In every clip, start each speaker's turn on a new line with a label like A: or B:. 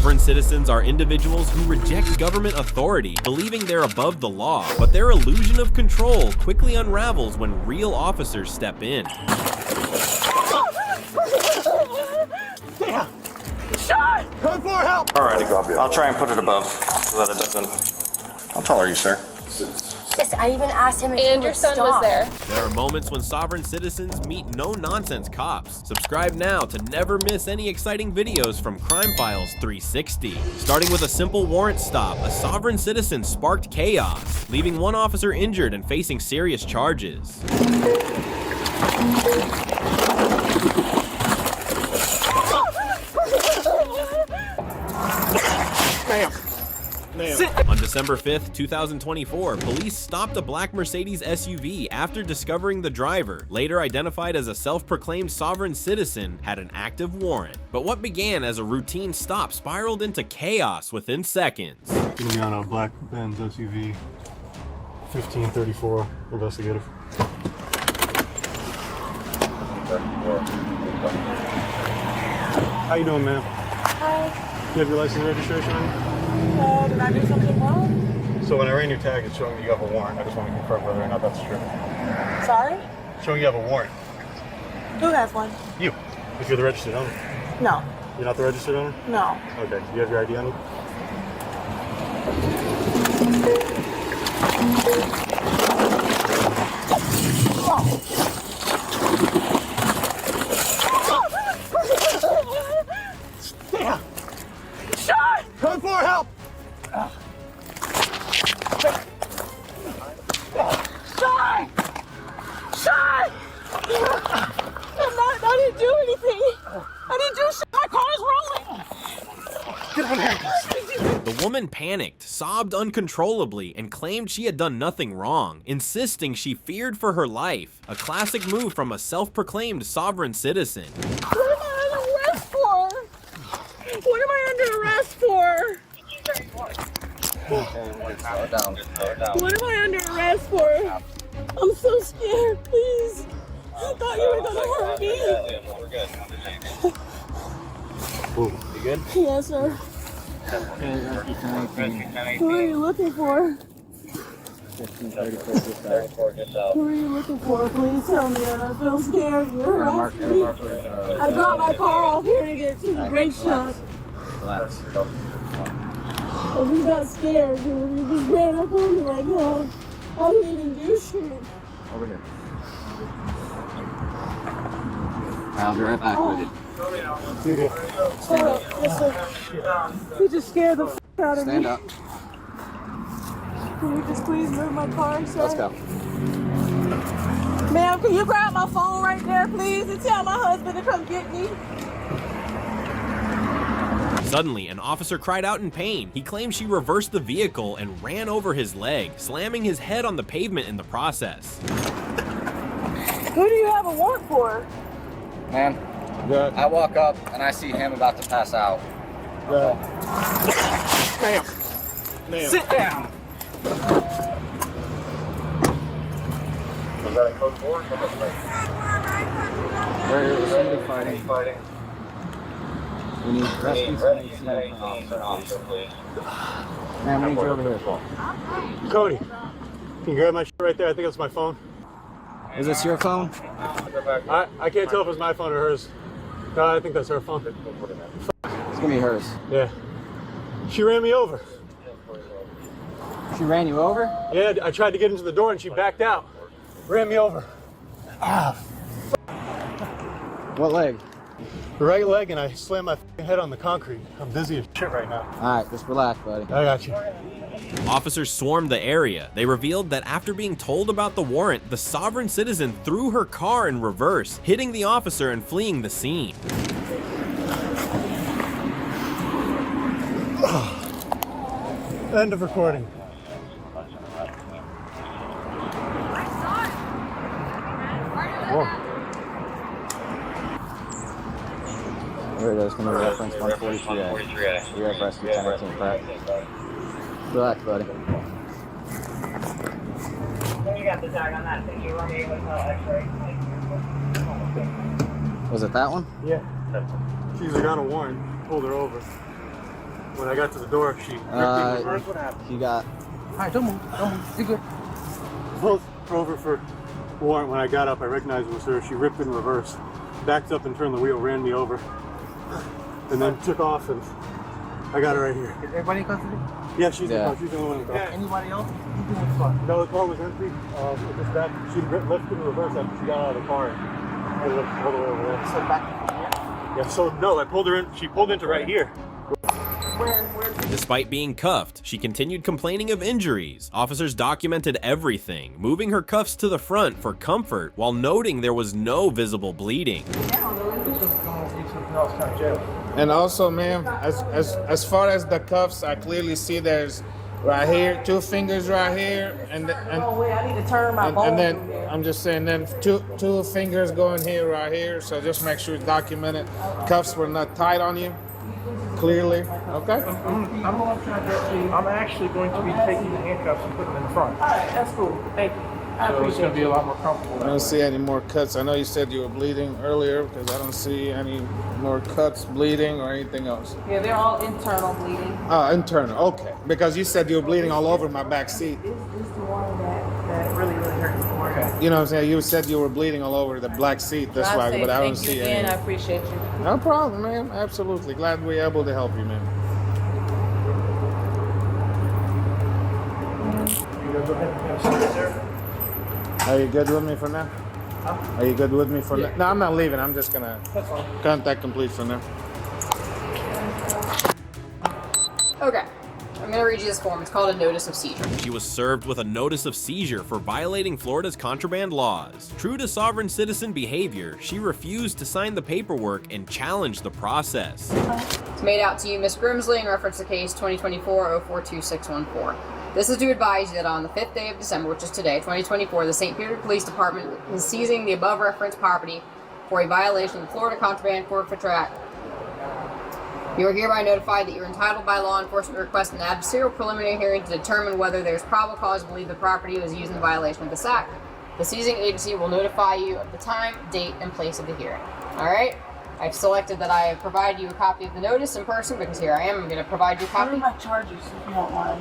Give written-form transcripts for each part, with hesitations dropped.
A: Sovereign citizens are individuals who reject government authority, believing they're above the law, but their illusion of control quickly unravels when real officers step in.
B: Damn! Shot! Come for help!
C: Alrighty, copy. I'll try and put it above so that it doesn't. How tall are you, sir?
D: Yes, I even asked him if
E: And your son was there.
A: There are moments when sovereign citizens meet no-nonsense cops. Subscribe now to never miss any exciting videos from Crime Files 360. Starting with a simple warrant stop, a sovereign citizen sparked chaos, leaving one officer injured and facing serious charges. On December 5th, 2024, police stopped a black Mercedes SUV after discovering the driver, later identified as a self-proclaimed sovereign citizen, had an active warrant. But what began as a routine stop spiraled into chaos within seconds.
F: Gonna be on a black Benz SUV, 1534, investigative. How you doing, ma'am?
D: Hi.
F: You have your license and registration on you?
D: Did I do something wrong?
F: So when I ran your tag, it's showing you have a warrant. I just want to confirm whether or not that's true.
D: Sorry?
F: Showing you have a warrant.
D: Who has one?
F: You, if you're the registered owner.
D: No.
F: You're not the registered owner?
D: No.
F: Okay, do you have your ID on you?
B: Damn! Shot! Come for help! Shot! Shot! I didn't do anything. I didn't do shit. My car is rolling. Get on here.
A: The woman panicked, sobbed uncontrollably, and claimed she had done nothing wrong, insisting she feared for her life, a classic move from a self-proclaimed sovereign citizen.
D: What am I under arrest for? What am I under arrest for? What am I under arrest for? I'm so scared, please. I thought you were gonna hurt me.
F: You good?
D: Yes, sir. Who are you looking for? Who are you looking for? Please tell me. I feel scared. You're harassing me. I got my car off here to get to the brake shop. And we got scared. You just ran up on me like, oh, I didn't even do shit.
G: Over here. I'll be right back with you.
D: Hold up. Yes, sir. You just scared the out of me.
G: Stand up.
D: Can you just please move my car, sir?
G: Let's go.
D: Ma'am, can you grab my phone right there, please, and tell my husband to come get me?
A: Suddenly, an officer cried out in pain. He claimed she reversed the vehicle and ran over his leg, slamming his head on the pavement in the process.
D: Who do you have a warrant for?
G: Man,
F: Good.
G: I walk up and I see him about to pass out.
F: Good.
B: Ma'am. Sit down.
C: Was that a code 4?
G: Where is somebody fighting? We need rescue. Man, we need you over here.
F: Cody, can you grab my shit right there? I think that's my phone.
G: Is this your phone?
F: I can't tell if it's my phone or hers. No, I think that's her phone.
G: It's gonna be hers.
F: Yeah. She ran me over.
G: She ran you over?
F: Yeah, I tried to get into the door and she backed out. Ran me over.
G: What leg?
F: The right leg, and I slammed my head on the concrete. I'm dizzy as shit right now.
G: Alright, just relax, buddy.
F: I got you.
A: Officers swarmed the area. They revealed that after being told about the warrant, the sovereign citizen threw her car in reverse, hitting the officer and fleeing the scene.
F: End of recording. Whoa.
G: Here it is, gonna be reference 143A. We have rescue 1018 prep. Relax, buddy.
H: You got the tag on that thing. You want me to tell X-ray?
G: Was it that one?
F: Yeah. She's got a warrant. Pulled her over.
G: What's that one?
F: She's got a warrant. Pulled her over.
G: What's that one?
F: Pulled her over.
G: What's that one?
F: Pulled her over. when I got to the door, she ripped in reverse. What happened?
G: He got.
B: Alright, don't move. Don't move. You're good.
F: Both over for warrant. When I got up, I recognized it was her. She ripped in reverse, backed up and turned the wheel, ran me over, and then took off, and I got her right here.
B: Is everybody in custody?
F: Yeah, she's the only one in the car.
B: Anybody else? You doing fine.
F: No, the car was empty. It was back. She left in reverse after she got out of the car and ended up all the way over there.
B: So back.
F: Yeah, so no, I pulled her in. She pulled into right here.
A: Despite being cuffed, she continued complaining of injuries. Officers documented everything, moving her cuffs to the front for comfort while noting there was no visible bleeding.
E: And also, ma'am, as far as the cuffs, I clearly see there's right here, 2 fingers right here, and
D: wait, I need to turn my
E: and then I'm just saying, then two fingers going here, right here. So just make sure it's documented. Cuffs were not tied on you, clearly. Okay.
I: I'm actually going to be taking the handcuffs and putting them in the front.
D: All right, that's cool. Thank you. I
I: So it's
D: appreciate
I: going to be a lot more comfortable.
E: I don't see any more cuts. I know you said you were bleeding earlier because I don't see any more cuts, bleeding, or anything else.
D: Yeah, they're all internal bleeding.
E: Internal. Okay. Because you said you were bleeding all over my back seat.
D: This is the one that really, really hurts more.
E: You know what I'm saying? You said you were bleeding all over the black seat. That's why, but I don't see
D: Thank you again. I
E: any.
D: appreciate you.
E: No problem, man. Absolutely. Glad we're able to help you, man. Are you good with me for now? Are you good with me for now? No, I'm not leaving. I'm just gonna contact complete for now.
J: Okay. I'm going to read you this form. It's called a notice of seizure.
A: She was served with a notice of seizure for violating Florida's contraband laws. True to sovereign citizen behavior, she refused to sign the paperwork and challenged the process.
J: It's made out to you, Miss Grimsley, in reference to case 2024-042614. This is to advise you that on the 5th day of December, which is today, 2024, the St. Peter Police Department is seizing the above referenced property for a violation of the Florida Contraband Forfeiture Act. You are hereby notified that you are entitled by law enforcement to request an adversarial preliminary hearing to determine whether there is probable cause to believe the property was used in violation of this act. The seizing agency will notify you of the time, date, and place of the hearing. Alright? I've selected that I have provided you a copy of the notice in person because here I am. I'm going to provide you a
D: What are
J: copy.
D: my charges, if you don't mind?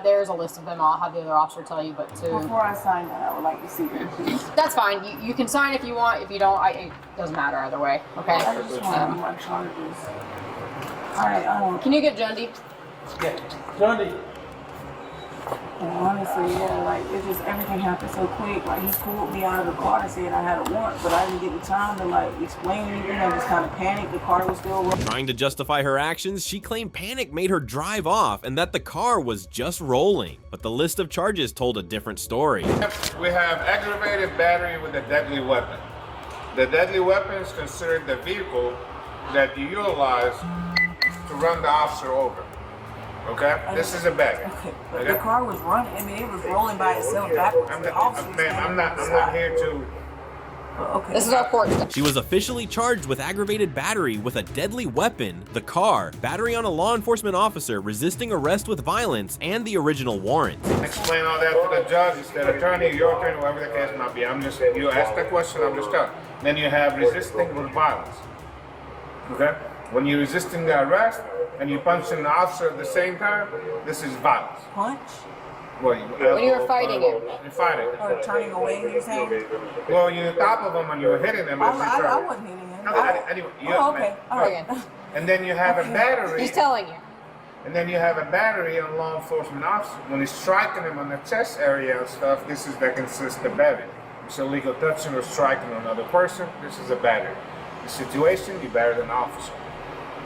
J: There's a list of them. I'll have the other officer tell you, but to...
D: Before I sign that, I would like to see them, please.
J: That's fine. You can sign if you want. If you don't, it doesn't matter either way. Okay?
D: I just want to know my charges. Alright,
J: Can you get Jundy?
I: Johnny.
D: and honestly, yeah, like, it just, everything happened so quick. Like, he pulled me out of the car and said I had a warrant, but I didn't get the time to, like, explain anything. I just kind of panicked. The car was still rolling.
A: Trying to justify her actions, she claimed panic made her drive off and that the car was just rolling. But the list of charges told a different story.
E: We have aggravated battery with a deadly weapon. The deadly weapon is considered the vehicle that you utilize to run the officer over. Okay? This is a battery.
D: Okay, but the car was running. I mean, it was rolling by itself backwards.
E: I'm
D: The officer was
E: not
D: standing
E: here to.
D: Okay.
J: This is our court stuff.
A: She was officially charged with aggravated battery with a deadly weapon, the car, battery on a law enforcement officer, resisting arrest with violence, and the original warrant.
E: Explain all that to the judge, instead attorney, your attorney, whatever the case might be. I'm just, you ask the question, I'm just telling. Then you have resisting with violence. Okay? When you're resisting the arrest and you punching the officer at the same time, this is violence.
D: Punch?
E: Well,
J: When you were fighting him.
E: You're fighting.
D: Or turning away, you're saying?
E: Well, you're on top of him and you're hitting him.
D: I wasn't hitting him.
E: Anyway,
D: Oh, okay. All right.
E: And then you have a battery.
J: He's telling you.
E: And then you have a battery on law enforcement officer. When he's striking him on the chest area and stuff, this is that consists of battery. It's illegal touching or striking another person. This is a battery. The situation, you battered an officer.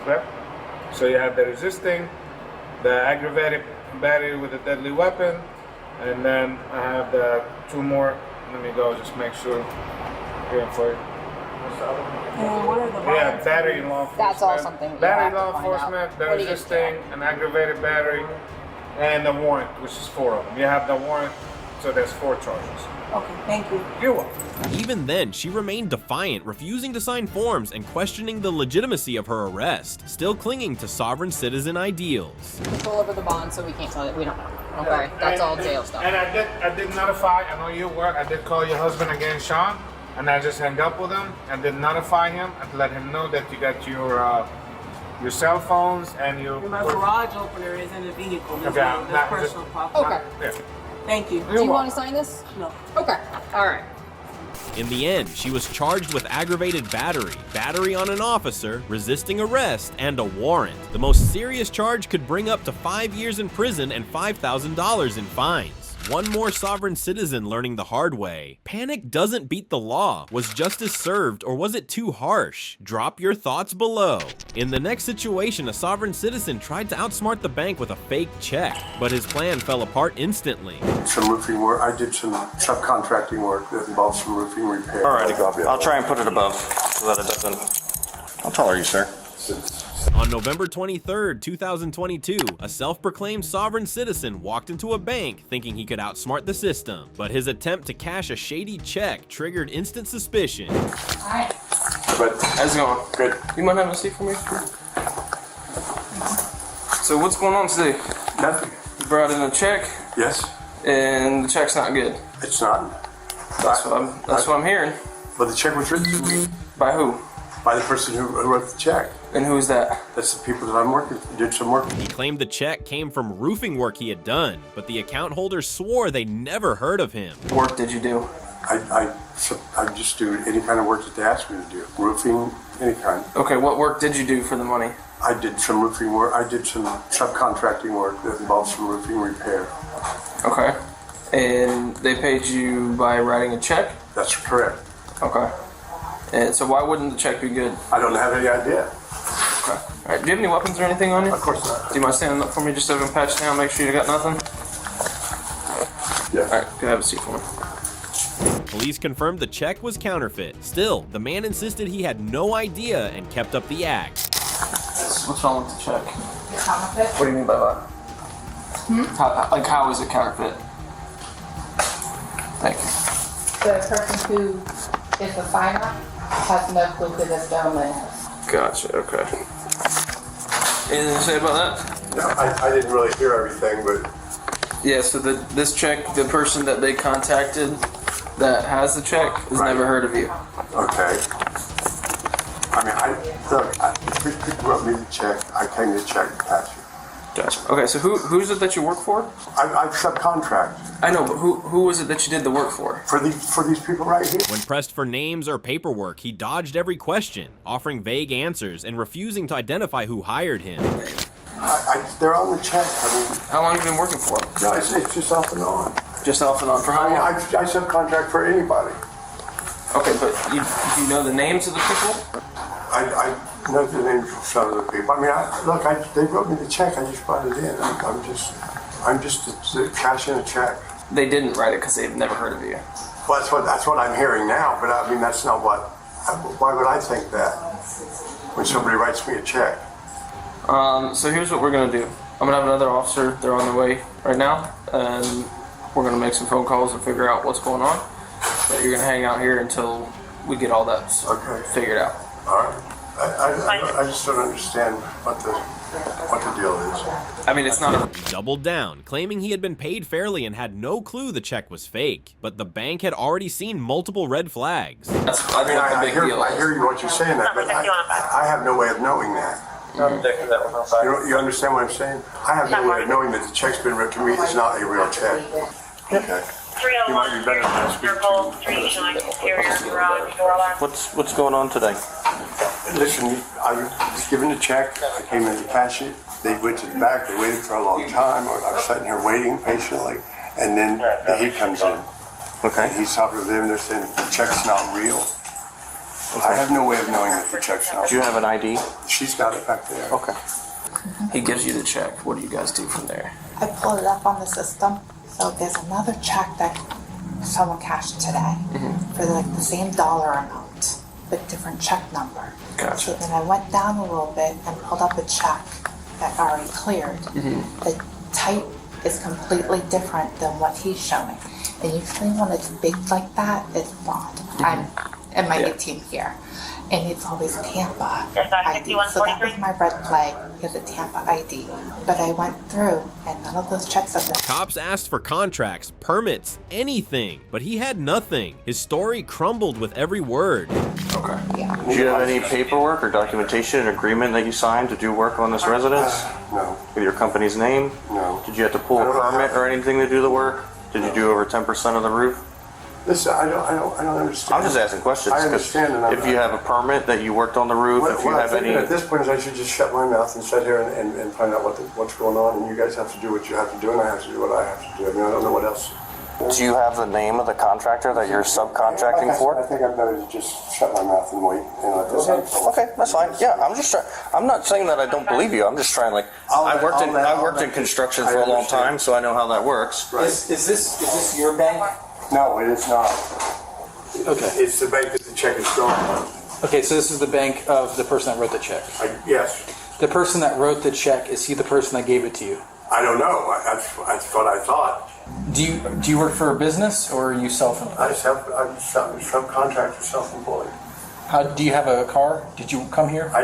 E: Okay? So you have the resisting, the aggravated battery with a deadly weapon, and then I have the two more. Let me go, just make sure. Here for you.
D: And what are the
E: Yeah,
D: violence?
E: battery in law enforcement.
J: That's all something that you
E: Battery
J: have to
E: law
J: find out.
E: enforcement, the
J: What do you
E: resisting, an aggravated battery, and the warrant, which is 4 of them. You have the warrant, so there's 4 charges.
D: Okay, thank you.
E: You're welcome.
A: Even then, she remained defiant, refusing to sign forms and questioning the legitimacy of her arrest, still clinging to sovereign citizen ideals.
J: Control over the bond, so we can't tell you. We don't know. Okay? That's all jail stuff.
E: And I did notify, I know you work, I did call your husband again, Sean, and I just hung up with him and did notify him and let him know that you got your your cell phones, and your.
D: My garage opener is in the vehicle. There's
E: Okay,
D: no,
E: not
D: there's
E: just-
D: personal property.
J: Okay.
E: Yeah.
D: Thank you.
J: Do you want to sign this?
D: No.
J: Okay. All right.
A: In the end, she was charged with aggravated battery, battery on an officer, resisting arrest, and a warrant. The most serious charge could bring up to 5 years in prison and $5,000 in fines. One more sovereign citizen learning the hard way. Panic doesn't beat the law. Was justice served, or was it too harsh? Drop your thoughts below. In the next situation, a sovereign citizen tried to outsmart the bank with a fake check, but his plan fell apart instantly.
K: Some roofing work. I did some subcontracting work that involved some roofing repair.
C: Alrighty, I'll try and put it above so that it doesn't. How tall are you, sir?
A: On November 23rd, 2022, a self-proclaimed sovereign citizen walked into a bank thinking he could outsmart the system, but his attempt to cash a shady check triggered instant suspicion.
I: But how's it going? Good. You mind having a seat for me? So what's going on today?
K: Nothing.
I: You brought in a check,
K: Yes,
I: and the check's not good.
K: it's not.
I: That's what I'm hearing.
K: But the check was written to me
I: By who?
K: by the person who wrote the check.
I: And who's that?
K: That's the people that I'm working with. Did some work.
A: He claimed the check came from roofing work he had done, but the account holder swore they never heard of him.
I: What work did you do?
K: I just do any kind of work that they ask me to do. Roofing, any kind.
I: Okay, what work did you do for the money?
K: I did some roofing work. I did some subcontracting work that involved some roofing repair.
I: Okay. And they paid you by writing a check?
K: That's correct.
I: Okay. And so why wouldn't the check be good?
K: I don't have any idea.
I: Okay. All right. Do you have any weapons or anything on you?
K: Of course not.
I: Do you mind standing up for me just so I can patch down, make sure you got nothing?
K: Yeah.
I: All right. Go have a seat for me.
A: Police confirmed the check was counterfeit. Still, the man insisted he had no idea and kept up the act.
I: What's wrong with the check?
J: Counterfeit?
I: What do you mean by that? How is it counterfeit? Thank you.
L: The person who is the signer has no clue who this gentleman is.
I: Gotcha. Okay. Anything to say about that?
K: No, I didn't really hear everything, but
I: Yeah. So this check, the person that they contacted that has the check has never heard of you.
K: okay. I mean, people wrote me the check. I came to check and cash it.
I: Gotcha. Okay. So who's it that you work for?
K: I subcontract
I: I know, but who was it that you did the work for?
K: for these people right here.
A: When pressed for names or paperwork, he dodged every question, offering vague answers and refusing to identify who hired him.
K: They're on the check. I mean,
I: How long have you been working for?
K: no, it's just off and on.
I: Just off and on. For
K: I
I: how
K: mean,
I: long?
K: I subcontract for anybody.
I: Okay, but you know the names of the people?
K: I know the names of some of the people. I mean, they wrote me the check. I just brought it in. I'm just cashing a check.
I: They didn't write it because they've never heard of you.
K: Well, that's what I'm hearing now. But I mean, that's not what. Why would I think that when somebody writes me a check?
I: So here's what we're gonna do. I'm gonna have another officer. They're on their way right now, and we're gonna make some phone calls and figure out what's going on. But you're gonna hang out here until we get all that figured out.
K: All right. I just don't understand what the deal is.
I: I mean, it's not a.
A: He doubled down, claiming he had been paid fairly and had no clue the check was fake. But the bank had already seen multiple red flags.
I: That's
K: I mean,
I: what the
K: I
I: big
K: hear
I: deal is.
K: what you're saying, that, but I have no way of knowing that. You understand what I'm saying? I have no way of knowing that the check's been written to me is not a real check. Okay. You might be better than speak to.
C: What's going on today?
K: Listen, I was given a check. I came in to cash it. They went to the back. They waited for a long time. I was sitting here waiting patiently, and then he comes in.
C: Okay.
K: He's talking to them. They're saying the check's not real. I have no way of knowing that the check's not real.
C: Do you have an ID?
K: She's got it back there.
C: Okay.
I: He gives you the check. What do you guys do from there?
L: I pulled it up on the system. So there's another check that someone cashed today for like the same dollar amount with different check number.
I: Gotcha.
L: So then I went down a little bit and pulled up a check that already cleared. The type is completely different than what he's showing. And usually when it's big like that, it's fraud. I'm in my 18th year. and it's always Tampa ID. So that was my red flag, because it's Tampa ID. But I went through, and none of those checks have been.
A: Cops asked for contracts, permits, anything, but he had nothing. His story crumbled with every word.
C: Okay.
L: Yeah.
C: Do you have any paperwork or documentation, an agreement that you signed to do work on this residence?
K: No.
C: With your company's name?
K: No.
C: Did you have to pull a permit or anything to do the work? Did you do over 10% of the roof?
K: Listen, I don't understand.
C: I'm just asking questions.
K: I understand. And
C: if you have a permit that you worked on the roof, if you have any...
K: At this point, I should just shut my mouth and sit here and find out what's going on, and you guys have to do what you have to do, and I have to do what I have to do. I mean, I don't know what else.
C: Do you have the name of the contractor that you're subcontracting for?
K: I think I'm better to just shut my mouth and wait and let this unfold.
C: Okay, that's fine. Yeah, I'm just trying. I'm not saying that I don't believe you. I'm just trying. Like, I worked in construction for a long time, so I know how that works.
K: Right.
M: Is this your bank?
K: No, it is not.
M: Okay.
K: It's the bank that the check is going on.
M: Okay, so this is the bank of the person that wrote the check.
K: Yes.
M: The person that wrote the check, is he the person that gave it to you?
K: I don't know. That's what I thought.
M: Do you work for a business, or are you self-employed?
K: I'm subcontractor, self-employed.
M: How do you have a car? Did you come here?
K: I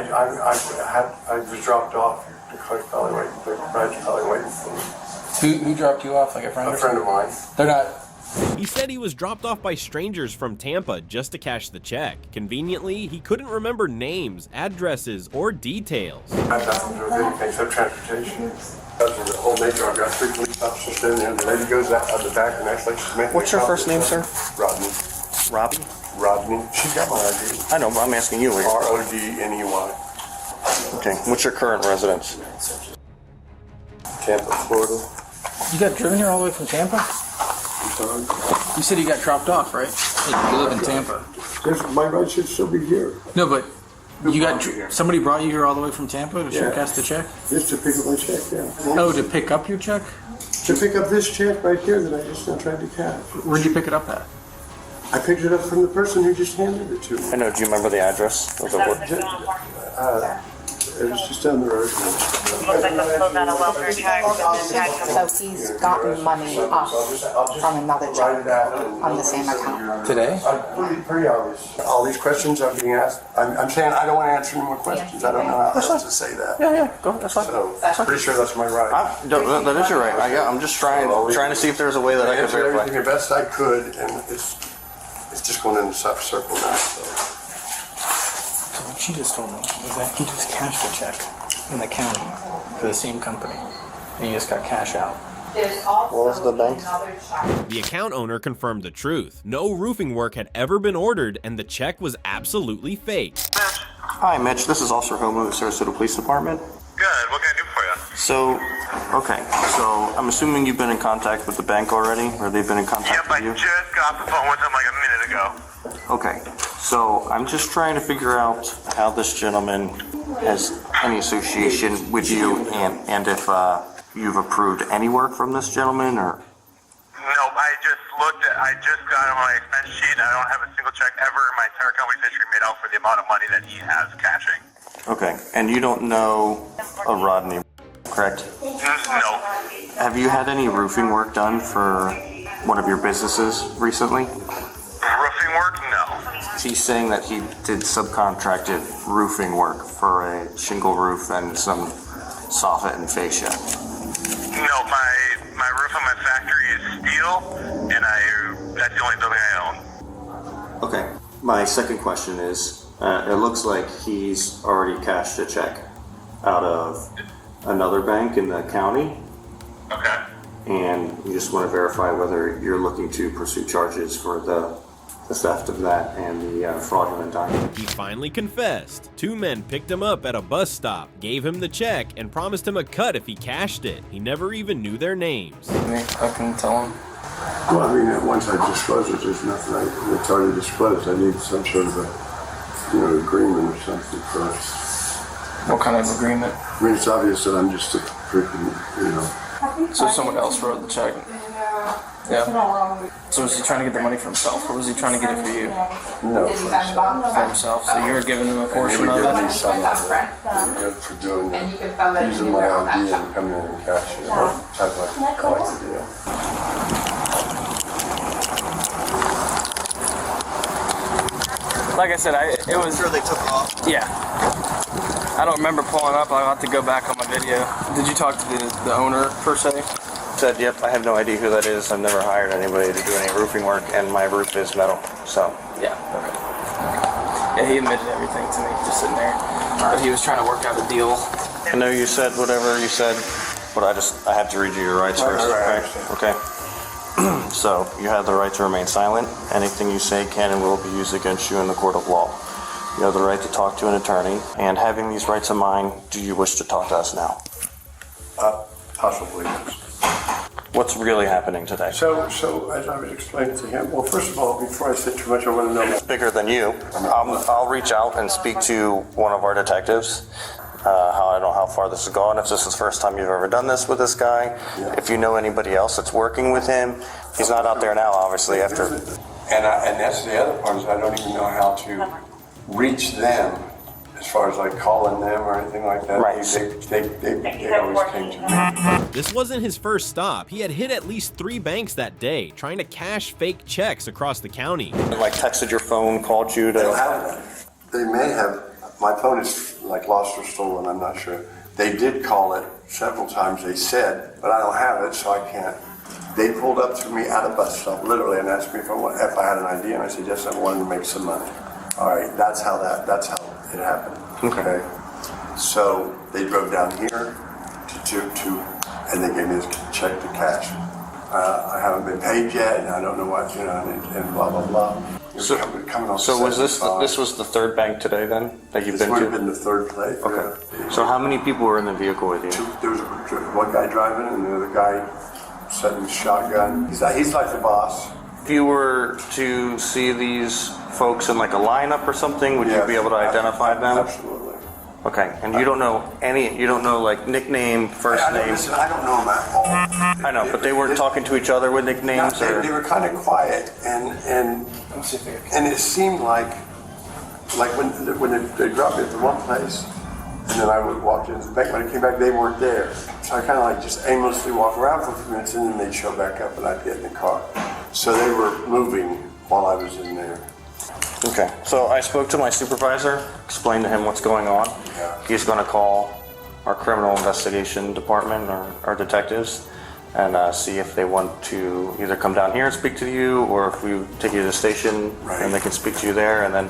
K: was dropped off here. The car's probably waiting. The ride's probably waiting for me.
M: Who dropped you off? Like a friend?
K: A friend of mine.
M: They're not.
A: He said he was dropped off by strangers from Tampa just to cash the check. Conveniently, he couldn't remember names, addresses, or details.
K: I have nothing to do with anything except transportation. That's the whole nature. I've got 3 police officers standing there, and the lady goes out the back and acts like she's making.
C: What's your first name, sir?
K: Rodney.
C: Robbie?
K: Rodney. She's got my ID.
C: I know, but I'm asking you.
K: RODNEY.
C: Okay. What's your current residence?
K: Tampa, Florida.
M: You got driven here all the way from Tampa?
K: I'm sorry.
M: You said you got dropped off, right? You live in Tampa.
K: My ride should still be here.
M: No, but you got somebody brought you here all the way from Tampa to cast the check?
K: Just to pick up my check, yeah.
M: Oh, to pick up your check?
K: To pick up this check right here that I just now tried to cash.
M: Where'd you pick it up at?
K: I picked it up from the person who just handed it to me.
C: I know. Do you remember the address of the work?
K: It was just down the road.
L: So he's gotten money off from another check on the same account.
M: Today?
K: Pretty obvious. All these questions I'm being asked, I'm saying I don't want to answer any more questions. I don't know how else to say that.
C: Yeah. Go ahead. That's fine.
K: So, I'm pretty sure that's my right.
C: That is your right. I'm just trying to see if there's a way that I can
K: answered
C: verify.
K: everything the best I could, and it's just going in a circle now. So.
M: What she just told me is that he just cashed a check in the county for the same company, and he just got cash out.
C: What was the bank?
A: The account owner confirmed the truth. No roofing work had ever been ordered, and the check was absolutely fake.
C: Hi, Mitch. This is Officer Homo of the Sarasota Police Department.
N: Good. What can I do for you?
C: So I'm assuming you've been in contact with the bank already, or they've been in contact with you?
N: Yep, I just got off the phone with them like a minute ago.
C: Okay, so I'm just trying to figure out how this gentleman has any association with you, and if you've approved any work from this gentleman, or...
N: Nope, I just got him on my expense sheet. I don't have a single check ever in my entire company's history made out for the amount of money that he has cashing.
C: Okay, and you don't know a Rodney, correct?
N: No.
C: Have you had any roofing work done for one of your businesses recently?
N: Roofing work? No.
C: He's saying that he did subcontracted roofing work for a shingle roof and some soffit and fascia.
N: No, my roof on my factory is steel, and that's the only building I own.
C: Okay, my second question is, it looks like he's already cashed a check out of another bank in the county.
N: Okay.
C: And you just want to verify whether you're looking to pursue charges for the theft of that and the fraudulent document.
A: He finally confessed. 2 men picked him up at a bus stop, gave him the check, and promised him a cut if he cashed it. He never even knew their names.
M: I can tell him.
K: Well, I mean, once I disclose it, there's nothing it's already disclosed. I need some sort of agreement or something first.
M: What kind of agreement?
K: I mean, it's obvious that I'm just a freaking,
I: So someone else wrote the check? Yeah. So was he trying to get the money for himself, or was he trying to get it for you?
K: No,
I: for himself. So you were giving him a portion of it?
K: For doing that. Using my ID and coming in and cashing it. I like the deal.
I: Like I said, it was.
C: I'm sure they took
I: Yeah. I don't remember pulling up. I'll have to go back on my video. Did you talk to the owner, per se?
C: Said, yep, I have no idea who that is. I've never hired anybody to do any roofing work, and my roof is metal, so.
I: Yeah, okay. Yeah, he admitted everything to me, just sitting there. But he was trying to work out a deal.
C: I know you said whatever you said, but I have to read you your rights first, okay? So, you have the right to remain silent. Anything you say can and will be used against you in the court of law. You have the right to talk to an attorney, and having these rights of mine, do you wish to talk to us now?
K: Possibly.
C: What's really happening today?
K: So as I was explaining to him, well, first of all, before I say too much, I want to know.
C: It's bigger than you. I'll reach out and speak to one of our detectives. I don't know how far this has gone, if this is the first time you've ever done this with this guy. Yeah. If you know anybody else that's working with him. He's not out there now, obviously, after.
K: And that's the other part, is I don't even know how to reach them. As far as like calling them or anything like that,
C: right.
K: They always came to me.
A: This wasn't his first stop. He had hit at least 3 banks that day, trying to cash fake checks across the county.
C: Like texted your phone, called you to...
K: They don't have that. They may have, my phone is like lost or stolen, I'm not sure. They did call it several times, they said, but I don't have it, so I can't. They pulled up to me at a bus stop, literally, and asked me if I had an idea, and I said, yes, I wanted to make some money. All right, that's how it happened. Okay. So they drove down here and they gave me this check to cash. I haven't been paid yet, and I don't know what, and blah blah blah.
C: So was this was the 3rd bank today then that you've been to?
K: This would have been the 3rd place.
C: Okay. Yeah. So how many people were in the vehicle with you?
K: There was one guy driving and the other guy setting the shotgun. He's like the boss.
C: If you were to see these folks in like a lineup or something, would you be able to identify them?
K: Absolutely.
C: Okay, and you don't know like nickname, first name?
K: Listen, I don't know them at all.
C: I know, but they weren't talking to each other with nicknames?
K: They were kind of quiet, and it seemed like when they dropped me at the one place, and then I would walk into the bank. When I came back, they weren't there. So I kind of like just aimlessly walk around for a few minutes, and then they'd show back up, and I'd get in the car. So they were moving while I was in there.
C: Okay, so I spoke to my supervisor, explained to him what's going on.
K: Yeah.
C: He's going to call our criminal investigation department or our detectives and see if they want to either come down here and speak to you, or if we take you to the station and they can speak to you there, and then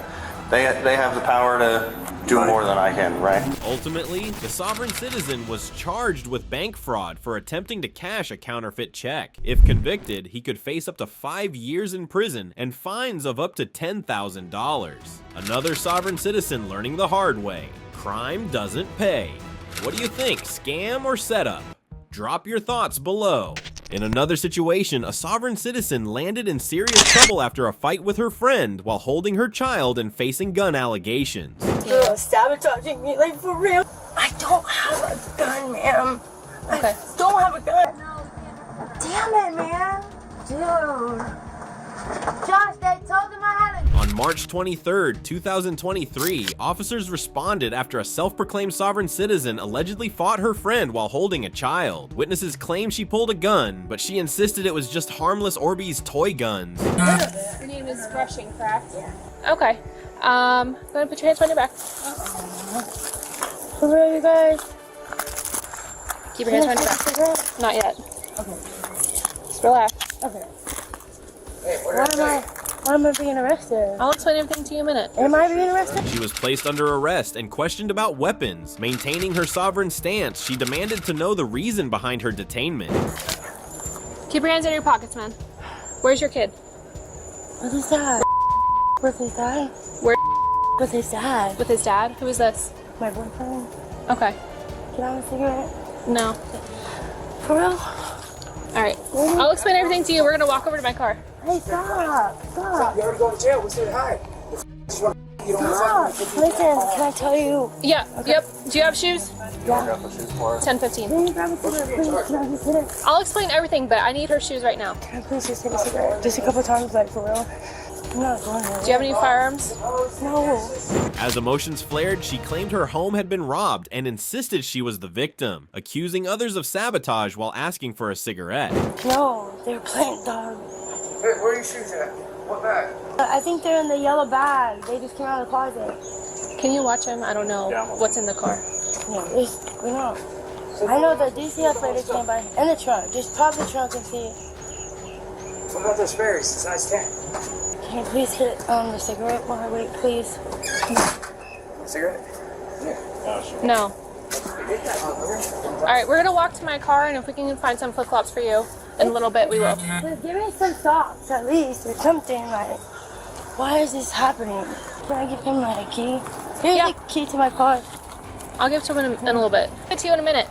C: they have the power to do more than I can, right?
A: Ultimately, the sovereign citizen was charged with bank fraud for attempting to cash a counterfeit check. If convicted, he could face up to 5 years in prison and fines of up to $10,000. Another sovereign citizen learning the hard way. Crime doesn't pay. What do you think, scam or setup? Drop your thoughts below. In another situation, a sovereign citizen landed in serious trouble after a fight with her friend while holding her child and facing gun allegations.
B: You're sabotaging me, like for real. I don't have a gun, ma'am. Okay. I don't have a gun. Damn it, man. Dude. Josh, they told him I had a...
A: On March 23rd, 2023, officers responded after a self-proclaimed sovereign citizen allegedly fought her friend while holding a child. Witnesses claim she pulled a gun, but she insisted it was just harmless Orbeez toy guns.
O: Your name is Rushing, correct? Yeah. Okay. I'm gonna put your hands behind your back.
B: Where are you guys?
O: Keep your hands behind your back. Not yet.
B: Okay.
O: Just relax.
B: Okay. Why am I being arrested?
O: I'll explain everything to you in a minute.
B: Am I being arrested?
A: She was placed under arrest and questioned about weapons. Maintaining her sovereign stance, she demanded to know the reason behind her detainment.
O: Keep your hands in your pockets, man. Where's your kid?
B: With his dad. With his dad?
O: Where?
B: With his dad.
O: With his dad? Who is this?
B: My boyfriend.
O: Okay.
B: Can I have a cigarette?
O: No.
B: For real?
O: Alright. I'll explain everything to you. We're gonna walk over to my car.
B: Hey, stop. Stop.
P: You already going to jail. We said hi.
B: Stop. Listen, can I tell you?
O: Yeah. Okay. Yep. Do you have shoes?
B: Yeah.
O: 10:15.
B: Can you grab a cigarette, please? Can I have a cigarette?
O: I'll explain everything, but I need her shoes right now.
B: Can I please just take a cigarette? Just a couple times, like, for real? I'm not going there.
O: Do you have any firearms?
B: No.
A: As emotions flared, she claimed her home had been robbed and insisted she was the victim, accusing others of sabotage while asking for a cigarette.
B: No, they're playing dog.
P: Hey, where are your shoes at? What bag?
B: I think they're in the yellow bag. They just came out of the closet.
O: Can you watch him? I don't know what's in the car.
B: Yeah, I know the DCF lady came by in the trunk. Just pop the trunk and see.
P: What about those berries? Size 10.
B: Can you please hit the cigarette while I wait, please?
P: Cigarette?
O: No. Alright, we're gonna walk to my car, and if we can find some flip-flops for you in a little bit, we will.
B: Just give me some socks at least, or something. Like, why is this happening? Can I give him my key? Here's the key to my car.
O: I'll give it to him in a little bit. I'll give it to you in a minute.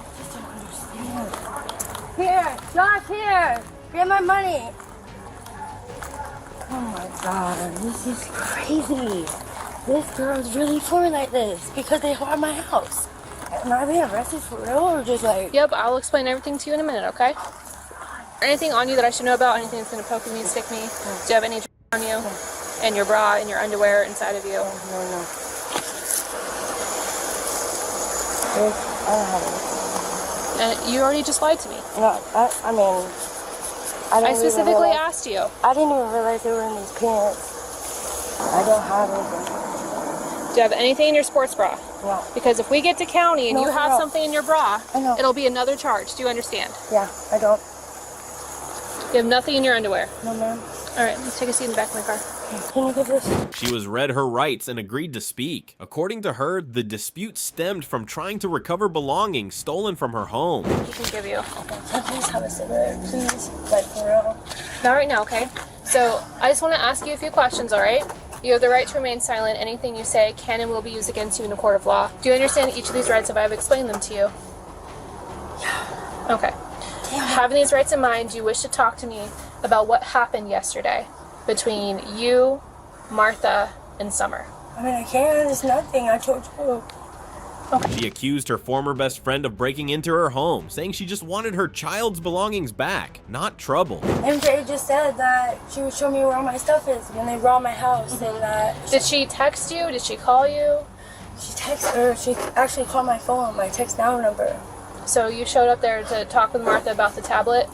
B: Here, Josh, here. Get my money. Oh my God, this is crazy. This girl's really for me like this because they robbed my house. Am I being arrested for real or just like?
O: Yep, I'll explain everything to you in a minute, okay? Anything on you that I should know about? Anything that's gonna poke me, stick me? Do you have any on you? And your bra and your underwear inside of you?
B: No. I don't have it.
O: And you already just lied to me.
B: No, I mean,
O: I specifically asked you.
B: I didn't even realize they were in these pants. I don't have anything.
O: Do you have anything in your sports bra?
B: No.
O: Because if we get to county and you have something in your bra,
B: know.
O: It'll be another charge. Do you understand?
B: Yeah, I don't.
O: You have nothing in your underwear?
B: No, ma'am.
O: All right, let's take a seat in the back of my car.
B: Can you give this?
A: She was read her rights and agreed to speak. According to her, the dispute stemmed from trying to recover belongings stolen from her home.
O: He can give you.
B: Can I please have a cigarette, please? Like, for real?
O: Not right now, okay? So, I just want to ask you a few questions, all right? You have the right to remain silent. Anything you say can and will be used against you in a court of law. Do you understand each of these rights if I have explained them to you? Yeah. Okay. Having these rights in mind, do you wish to talk to me about what happened yesterday between you, Martha, and Summer?
B: I mean, I can't. There's nothing. I told you.
A: Okay. She accused her former best friend of breaking into her home, saying she just wanted her child's belongings back, not trouble.
B: MJ just said that she would show me where all my stuff is when they robbed my house, and that...
O: Did she text you? Did she call you?
B: She texted her. She actually called my phone, my text now number.
O: So you showed up there to talk with Martha about the tablet?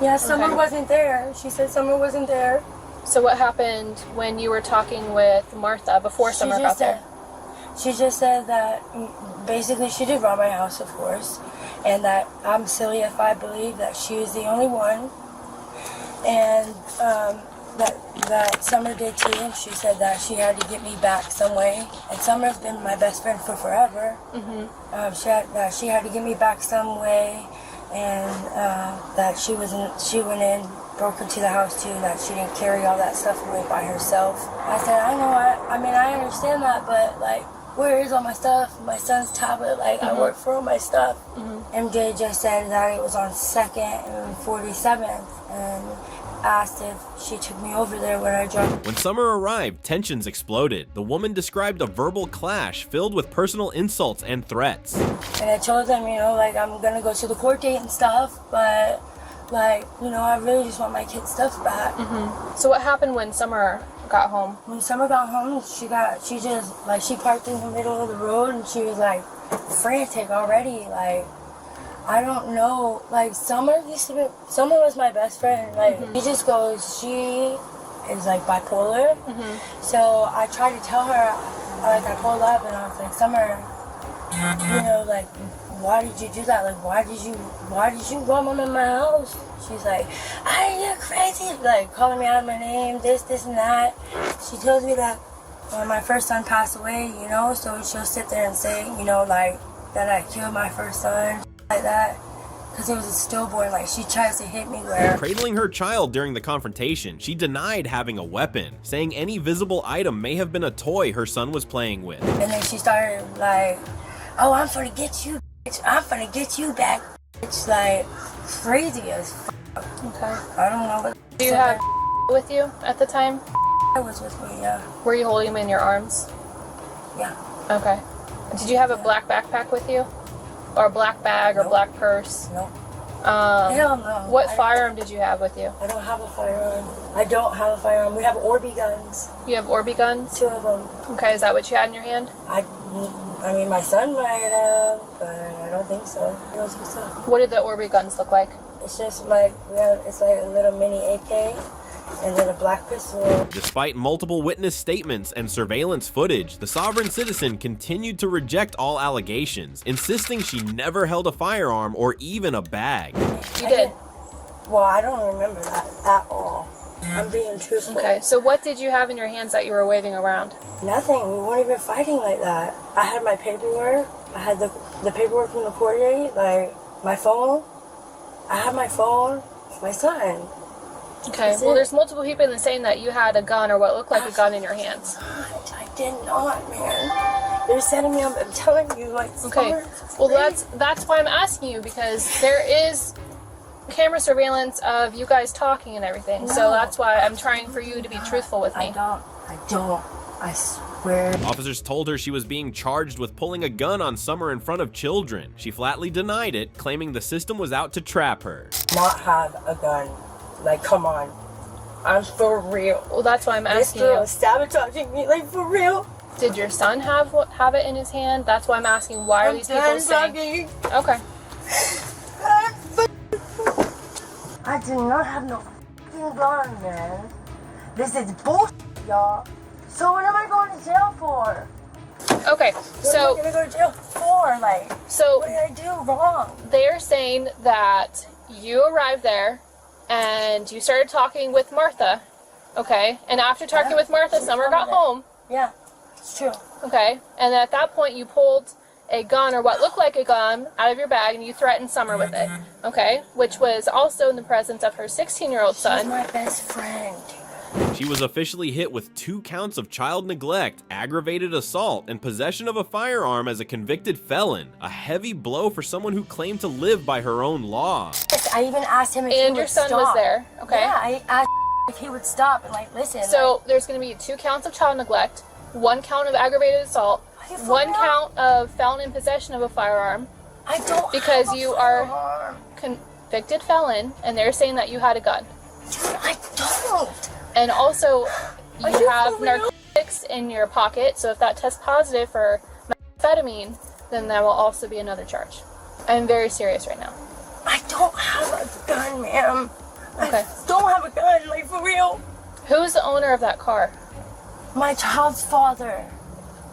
B: Yeah, Summer wasn't there. She said Summer wasn't there.
O: So what happened when you were talking with Martha before Summer got there?
B: She just said that basically she did rob my house, of course, and that I'm silly if I believe that she was the only one, and that Summer did too. And she said that she had to get me back some way, and Summer's been my best friend for forever. She had to get me back some way, and that she went in, broke into the house too, that she didn't carry all that stuff away by herself. I said, I know, I mean, I understand that, but like, where is all my stuff? My son's tablet, like, I work for all my stuff. MJ just said that it was on 2nd and 47th, and asked if she took me over there when I dropped.
A: When Summer arrived, tensions exploded. The woman described a verbal clash filled with personal insults and threats.
B: And I told them, you know, like, I'm gonna go to the court date and stuff, but, like, you know, I really just want my kid's stuff back.
O: So what happened when Summer got home?
B: When Summer got home, she parked in the middle of the road, and she was, like, frantic already, like, I don't know, like, Summer was my best friend, like, she just goes, she is, like, bipolar, so I tried to tell her, like, I pulled up, and I was like, Summer, you know, like, why did you do that? Like, why did you rob them in my house? She's like, you're crazy, like, calling me out of my name, this, and that. She tells me that when my first son passed away, you know, so she'll sit there and say, you know, like, that I killed my first son, like that, because it was a stillborn. Like, she tries to hit me where...
A: Cradling her child during the confrontation, she denied having a weapon, saying any visible item may have been a toy her son was playing with.
B: And then she started like, oh, I'm gonna get you, bitch. I'm gonna get you back. It's like crazy as f***.
O: Okay.
B: I don't know what...
O: Do you have with you at the time?
B: I was with me, yeah.
O: Were you holding him in your arms?
B: Yeah.
O: Okay. Did you have a black backpack with you? Or a black bag or black purse?
B: No. Hell no.
O: What firearm did you have with you?
B: I don't have a firearm. I don't have a firearm. We have Orby guns.
O: You have Orby guns?
B: 2 of them.
O: Okay, is that what you had in your hand?
B: I mean, my son might have, but I don't think so.
O: What did the Orby guns look like?
B: It's just like, it's like a little mini AK, and then a black pistol.
A: Despite multiple witness statements and surveillance footage, the sovereign citizen continued to reject all allegations, insisting she never held a firearm or even a bag.
O: You did?
B: Well, I don't remember that at all. I'm being truthful.
O: Okay, so what did you have in your hands that you were waving around?
B: Nothing. We weren't even fighting like that. I had my paperwork. I had the paperwork from the court date, like my phone. I had my phone, my son.
O: Okay, well, there's multiple people that saying that you had a gun or what looked like a gun in your hands.
B: I did not, man. They're setting me up. I'm telling you, like.
O: Okay, well, that's why I'm asking you, because there is camera surveillance of you guys talking and everything. No. So that's why I'm trying for you to be truthful with me.
B: I don't. I swear.
A: Officers told her she was being charged with pulling a gun on Summer in front of children. She flatly denied it, claiming the system was out to trap her.
B: Not have a gun. Like, come on. I'm for real.
O: Well, that's why I'm asking you.
B: This girl is sabotaging me, like, for real.
O: Did your son have it in his hand? That's why I'm asking, why are these people saying... Okay.
B: I do not have no f***ing gun, man. This is bullshit, y'all. So what am I going to jail for?
O: Okay, so...
B: What am I going to go to jail for? Like,
O: so
B: what did I do wrong?
O: They're saying that you arrived there and you started talking with Martha, okay? And after talking with Martha, Summer got home.
B: Yeah, it's true.
O: Okay, and at that point you pulled a gun or what looked like a gun out of your bag and you threatened Summer with it, okay? Which was also in the presence of her 16-year-old son.
B: She's my best friend.
A: She was officially hit with 2 counts of child neglect, aggravated assault, and possession of a firearm as a convicted felon. A heavy blow for someone who claimed to live by her own law.
B: I even asked him if he would stop.
O: And your son was there, okay?
B: Yeah, I asked if he would stop and like listen.
O: So there's going to be 2 counts of child neglect, 1 count of aggravated assault, 1 count of felon in possession of a firearm.
B: I don't
O: because
B: have a
O: you
B: firearm.
O: are convicted felon, and they're saying that you had a gun.
B: Dude, I don't.
O: And also, you have narcotics in your pocket, so if that tests positive for methamphetamine, then that will also be another charge. I'm very serious right now.
B: I don't have a gun, ma'am.
O: Okay.
B: I don't have a gun, like for real.
O: Who's the owner of that car?
B: My child's father.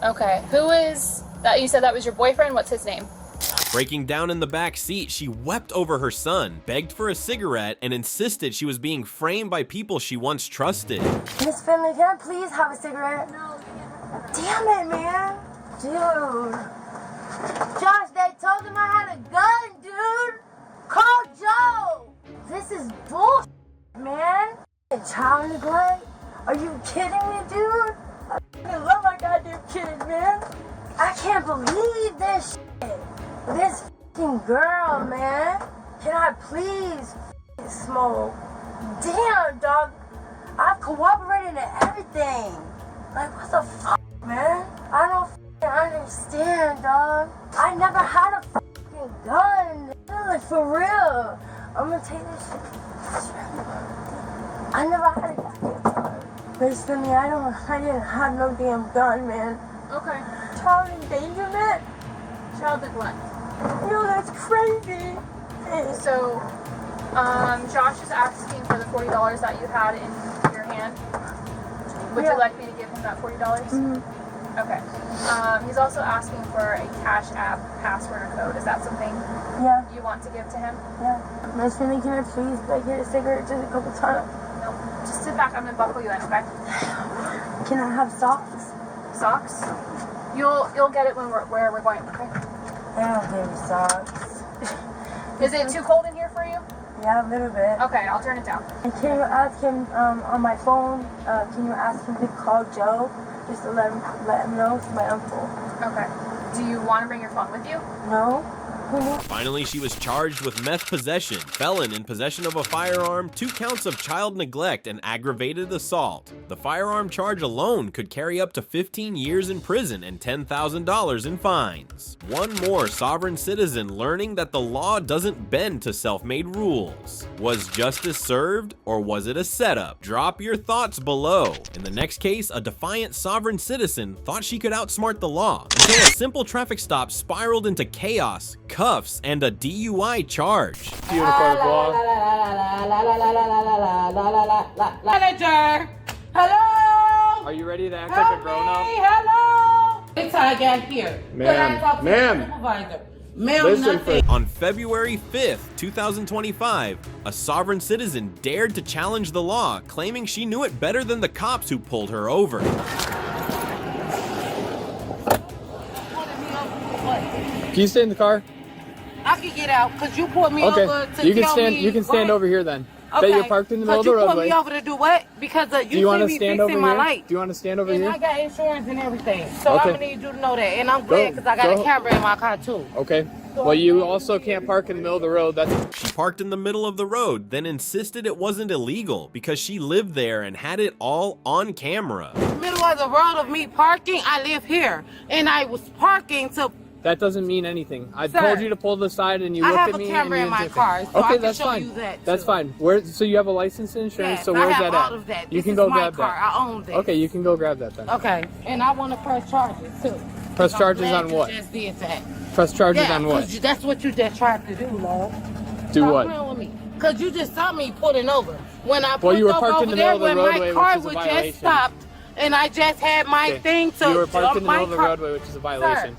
O: Okay. Who is that? You said that was your boyfriend? What's his name?
A: Breaking down in the back seat, she wept over her son, begged for a cigarette, and insisted she was being framed by people she once trusted.
B: Miss Finley, can I please have a cigarette? No. Damn it, man. Dude. Josh, they told him I had a gun, dude. Call Joe. This is bullshit, man. Child neglect? Are you kidding me, dude? I love my goddamn kid, man. I can't believe this shit. This f***ing girl, man. Can I please f***ing smoke? Damn, dog. I've cooperated in everything. Like, what the fuck, man? I don't f***ing understand, dog. I never had a f***ing gun. Like, for real. I'm gonna take this shit. I never had a f***ing gun. Miss Finley, I didn't have no damn gun, man.
O: Okay.
B: Child endangerment?
O: Child neglect.
B: Yo, that's crazy.
O: So, Josh is asking for the $40 that you had in your hand. Would you like me to give him that $40?
B: Mm-hmm.
O: Okay. He's also asking for a Cash App password or code. Is that something you want to give to him?
B: Yeah. Miss Finley, can I please get a cigarette just a couple times?
O: No. Just sit back. I'm going to buckle you in, okay?
B: Can I have socks?
O: Socks? You'll get it when where we're going, okay?
B: I don't give socks.
O: Is it too cold in here for you?
B: Yeah, a little bit.
O: Okay, I'll turn it down.
B: And can you ask him on my phone? Can you ask him to call Joe just to let him know? It's my uncle.
O: Okay. Do you want to bring your phone with you?
B: No.
A: Finally, she was charged with meth possession, felon in possession of a firearm, 2 counts of child neglect, and aggravated assault. The firearm charge alone could carry up to 15 years in prison and $10,000 in fines. One more sovereign citizen learning that the law doesn't bend to self-made rules. Was justice served, or was it a setup? Drop your thoughts below. In the next case, a defiant sovereign citizen thought she could outsmart the law until a simple traffic stop spiraled into chaos, cuffs and a DUI charge.
D: Manager, hello.
Q: Are you ready to act like a grown-up?
D: Hello. It's I got here.
F: Ma'am.
A: On February 5th, 2025, a sovereign citizen dared to challenge the law, claiming she knew it better than the cops who pulled her over.
Q: Can you stay in the car?
D: I can get out because you pulled me
Q: Okay.
D: over to
Q: You can
D: tell
Q: stand.
D: me
Q: You can stand
D: what?
Q: over here then.
D: Okay.
Q: That you're parked in the middle of the
D: You pulled
Q: roadway.
D: me over to do what? Because
Q: Do you
D: see
Q: want to
D: me
Q: stand
D: fixing
Q: over
D: my
Q: here?
D: light.
Q: Do you want to stand over
D: And
Q: here?
D: I got insurance and everything, so
Q: Okay.
D: I'm gonna need you to know that. And I'm glad because I got
Q: Go.
D: a camera in my car too.
Q: Okay. Well, you also can't park in the middle of the road. That's.
A: She parked in the middle of the road, then insisted it wasn't illegal because she lived there and had it all on camera.
D: Middle of the road of me parking, I live here, and I was parking to.
Q: That doesn't mean anything. I
D: Sir,
Q: told you to pull to the side and you
D: I
Q: looked
D: have
Q: at
D: a
Q: me
D: camera
Q: and
D: in
Q: you
D: my
Q: did
D: car,
Q: that.
D: so I
Q: Okay,
D: can
Q: that's
D: show
Q: fine.
D: you that,
Q: That's
D: too.
Q: fine. Where? So you have a license and insurance.
D: Yes,
Q: so
D: I
Q: where's
D: have
Q: that
D: all
Q: at?
D: of that.
Q: You
D: This
Q: can
D: is
Q: go
D: my
Q: grab
D: car.
Q: that.
D: I own this.
Q: Okay, you can go grab that then.
D: Okay, and I want to press charges too.
Q: Press
D: I'm
Q: charges
D: glad
Q: on
D: you
Q: what?
D: Just did that.
Q: Press charges
D: Yeah,
Q: on what?
D: 'cause that's what you just tried to do, love.
Q: Do
D: Stop
Q: what?
D: playing with me. Cause you just saw me pulling over. When I
Q: Well,
D: pulled
Q: you were
D: over
Q: parked in
D: over
Q: the middle
D: there,
Q: of the
D: when
Q: roadway,
D: my car
Q: which is a
D: was
Q: violation.
D: just stopped, and I just had my
Q: Okay.
D: thing to.
Q: You were parked in the
D: my
Q: middle of the
D: car-
Q: roadway, which is a violation.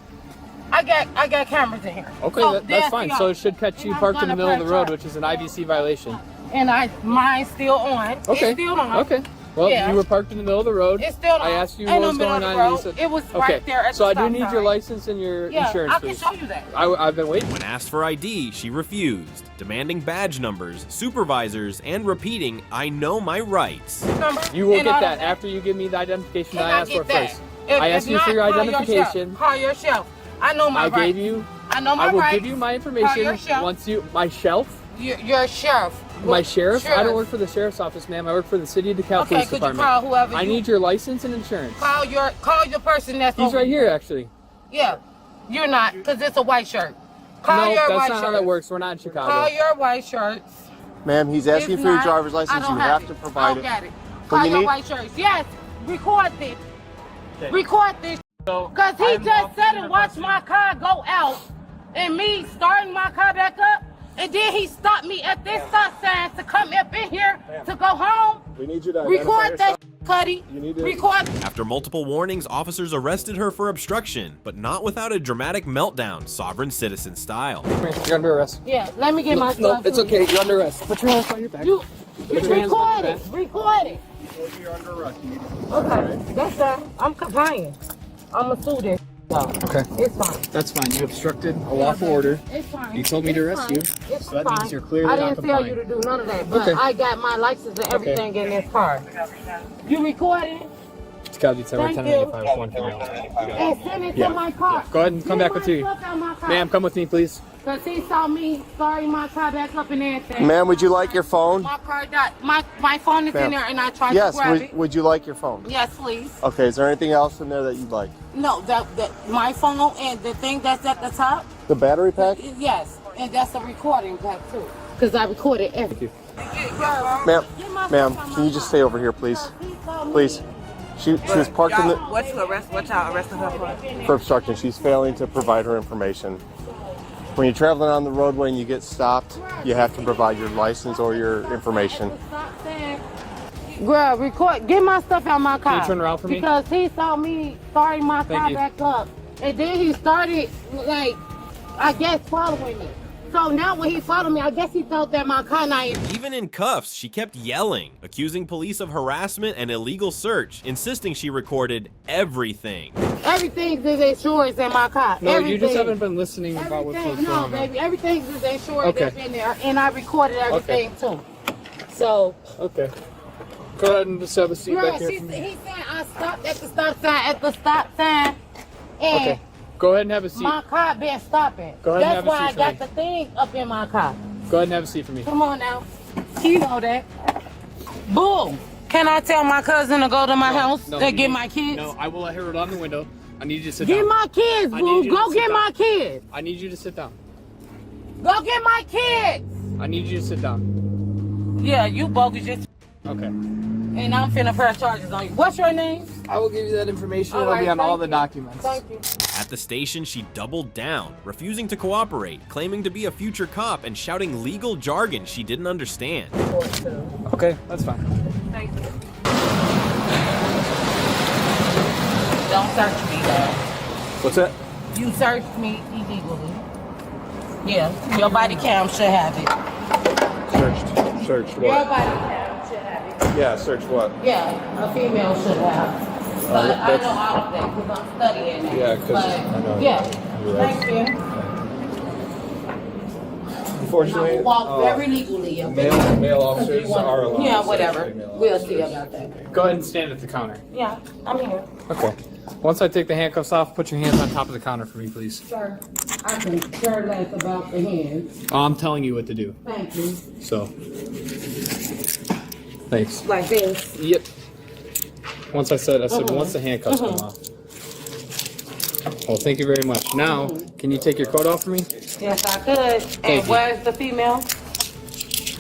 D: I got cameras in here.
Q: Okay,
D: So
Q: that's
D: there's
Q: fine.
D: the-
Q: So it should catch you
D: and I'm
Q: parked in the
D: gonna
Q: middle of the
D: press
Q: road,
D: charges.
Q: which is an IBC violation.
D: And mine's still on.
Q: Okay.
D: It's still on.
Q: Okay. Well,
D: Yeah.
Q: you were parked in the middle of the road.
D: It's still on.
Q: I asked you
D: In
Q: what
D: the
Q: was
D: middle
Q: going
D: of
Q: on.
D: the
Q: And you
D: road.
Q: said,
D: It was
Q: okay.
D: right there at
Q: So
D: the
Q: I do
D: stop
Q: need your
D: sign.
Q: license and your
D: Yeah,
Q: insurance,
D: I can
Q: please.
D: show you that.
Q: I've been waiting.
A: When asked for ID, she refused, demanding badge numbers, supervisors, and repeating, "I know my rights."
Q: You will
D: And
Q: get
D: all
Q: that
D: of that.
Q: after you give me the identification
D: Can
Q: I
D: I
Q: asked for
D: get that?
Q: first.
D: If
Q: I asked
D: it's
Q: you for
D: not,
Q: your
D: call
Q: identification.
D: Call yourself. I know my
Q: I
D: rights.
Q: gave you.
D: I know my
Q: I will
D: rights.
Q: give you my
D: Call
Q: information
D: yourself.
Q: once you. My shelf.
D: You're a sheriff.
Q: My sheriff? I don't
D: Sheriff.
Q: work for the sheriff's office, ma'am. I work for the City of DeKalb
D: Okay,
Q: Police
D: could you
Q: Department.
D: call whoever
Q: I
D: you-
Q: need your license and insurance.
D: Call your person that's
Q: He's
D: over
Q: right here, actually.
D: Yeah, you're not, because it's a white shirt. Call
Q: No,
D: your
Q: that's
D: white
Q: not how
D: shirt.
Q: that works. We're not in Chicago.
D: Call your white shirts.
F: Ma'am, he's asking
D: If
F: for your
D: not,
F: driver's
D: I
F: license.
D: don't
F: You have
D: it.
F: to
D: I
F: provide
D: don't
F: it.
D: got it.
F: What
D: Call
F: you
D: your
F: need?
D: white shirts. Yes, record this.
Q: Okay.
D: Record this. Because he
Q: I'm
D: just
Q: Officer
D: said and watched my car go out and me starting my car back up. And then he stopped me at this stop sign to come up in here to go home.
F: We need you to
D: Record that, Cuddy. Record.
A: After multiple warnings, officers arrested her for obstruction, but not without a dramatic meltdown, sovereign citizen style.
Q: You're under arrest.
D: Yeah, let me get my
Q: No,
D: stuff.
Q: it's okay. You're under arrest. Put your hands on your back.
D: You
Q: Put your hands on
D: record
Q: your
D: it.
Q: back.
D: Record it.
F: You're under arrest.
D: Okay, that's done. I'm complying. I'm a student.
Q: Okay.
D: It's fine.
Q: That's fine. You obstructed a lawful order.
D: It's fine.
Q: You told me to
D: It's
Q: arrest
D: fine.
Q: you.
D: It's
Q: So that
D: fine.
Q: means you're clearly
D: I
Q: not
D: didn't tell
Q: complying.
D: you to do none of that, but
Q: Okay.
D: I got my license and everything in this car. You recording?
Q: It's gotta be Tower
D: Thank
Q: 1095 1
D: And send it to my car.
Q: Go ahead and come
D: Get
Q: back with
D: my
Q: you.
D: stuff out my car.
Q: Ma'am, come with me, please.
D: Cause he saw me starting my car back up and everything.
F: Ma'am, would you like your phone?
D: My car died. My phone is
F: Ma'am.
D: in there and I tried
F: Yes,
D: to grab it.
F: would you like your phone?
D: Yes, please.
F: Okay, is there anything else in there that you'd like?
D: No, that my phone and the thing that's at the top.
F: The battery pack?
D: Yes, and that's a recording pack too. Cause I recorded everything.
F: Ma'am, can you just stay over here, please? Please. She was parked in the
P: What's y'all arresting her for?
F: for obstruction. She's failing to provide her information. When you're traveling on the roadway and you get stopped, you have to provide your license or your information.
D: Girl, record. Get my stuff out my car.
Q: Can you turn around for me?
D: Because he saw me starting my
Q: Thank
D: car
Q: you.
D: back up, and then he started like, I guess following me. So now when he followed me, I guess he thought that my car not.
A: Even in cuffs, she kept yelling, accusing police of harassment and illegal search, insisting she recorded everything.
D: Everything's is insurance in my car.
Q: No,
D: everything.
Q: you just haven't been listening about what's going
D: No,
Q: on.
D: baby, everything's is insurance
Q: Okay.
D: that's in there, and I recorded everything too. So.
Q: Okay. Go ahead and just have a seat
D: Girl,
Q: back here.
D: he said I stopped at the stop sign, and
Q: Okay. Go ahead and have a seat.
D: my car been stopping.
Q: Go ahead and
D: That's
Q: have a
D: why
Q: seat
D: I
Q: for
D: got
Q: me.
D: the thing up in my car.
Q: Go ahead and have a seat for me.
D: Come on now. You know that. Boo! Can I tell my cousin to go to my house
Q: No,
D: and
Q: you
D: get
Q: need-
D: my kids?
Q: No, I will let her roll down the window. I need you to sit
D: Get
Q: down.
D: my kids,
Q: I
D: boo.
Q: need you to
D: Go
Q: sit
D: get
Q: down.
D: my kids.
Q: I need you to sit down.
D: Go get my kids.
Q: I need you to sit down.
D: Yeah, you bogus. Just
Q: Okay.
D: And I'm finna press charges on you. What's your name?
Q: I will give you that information.
D: All
Q: It'll be
D: right,
Q: on all
D: thank
Q: the
D: you.
Q: documents.
D: Thank you.
A: At the station, she doubled down, refusing to cooperate, claiming to be a future cop and shouting legal jargon she didn't understand.
Q: Okay, that's fine.
D: Thank you. Don't search me, though.
Q: What's that?
D: You searched me illegally. Yeah, your body cam should have it.
F: Searched
D: Your
F: what?
D: body cam should have it.
F: Yeah, search what?
D: Yeah, a female should have. But I know all of that because I'm studying it.
F: Yeah, 'cause I know.
D: Yeah,
F: You're right.
D: thank you.
F: Unfortunately,
D: I walk very legally. Okay?
F: male officers are allowed.
D: Yeah,
F: to search
D: whatever.
F: female
D: We'll see about that.
Q: Go ahead and stand at the counter.
D: Yeah, I'm here.
Q: Okay. Once I take the handcuffs off, put your hands on top of the counter for me, please.
D: Sir, I can care less about the hands.
Q: Oh, I'm telling you what to do.
D: Thank you.
Q: So, thanks.
D: Like this.
Q: Yep. Once I said once the handcuffs come off. Well, thank you very much. Now, can you take your coat off for me?
D: Yes, I could. And
Q: you.
D: where's the female?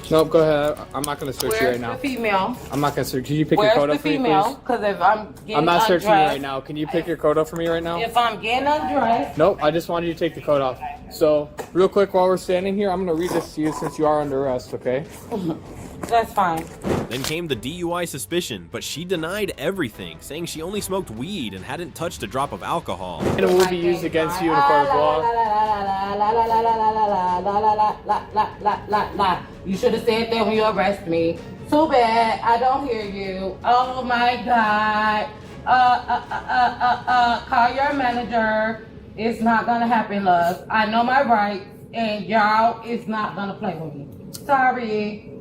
Q: Nope, go ahead. I'm not going to search you right
D: Where's
Q: now.
D: the female?
Q: I'm not going to search. Can you pick
D: Where's
Q: your coat
D: the
Q: up for me,
D: female?
Q: please?
D: Because if I'm getting
Q: I'm not searching you
D: undressed,
Q: right now. Can you pick your coat up for me right now?
D: If I'm getting undressed,
Q: Nope, I just wanted you to take the coat off. So, real quick, while we're standing here, I'm going to read this to you since you are under arrest, okay?
D: that's fine.
A: Then came the DUI suspicion, but she denied everything, saying she only smoked weed and hadn't touched a drop of alcohol.
Q: And it will be used against you in a court of law.
D: You should have said that when you arrest me. Too bad, I don't hear you. Oh my God. Call your manager. It's not gonna happen, love. I know my rights, and y'all is not gonna play with me. Sorry.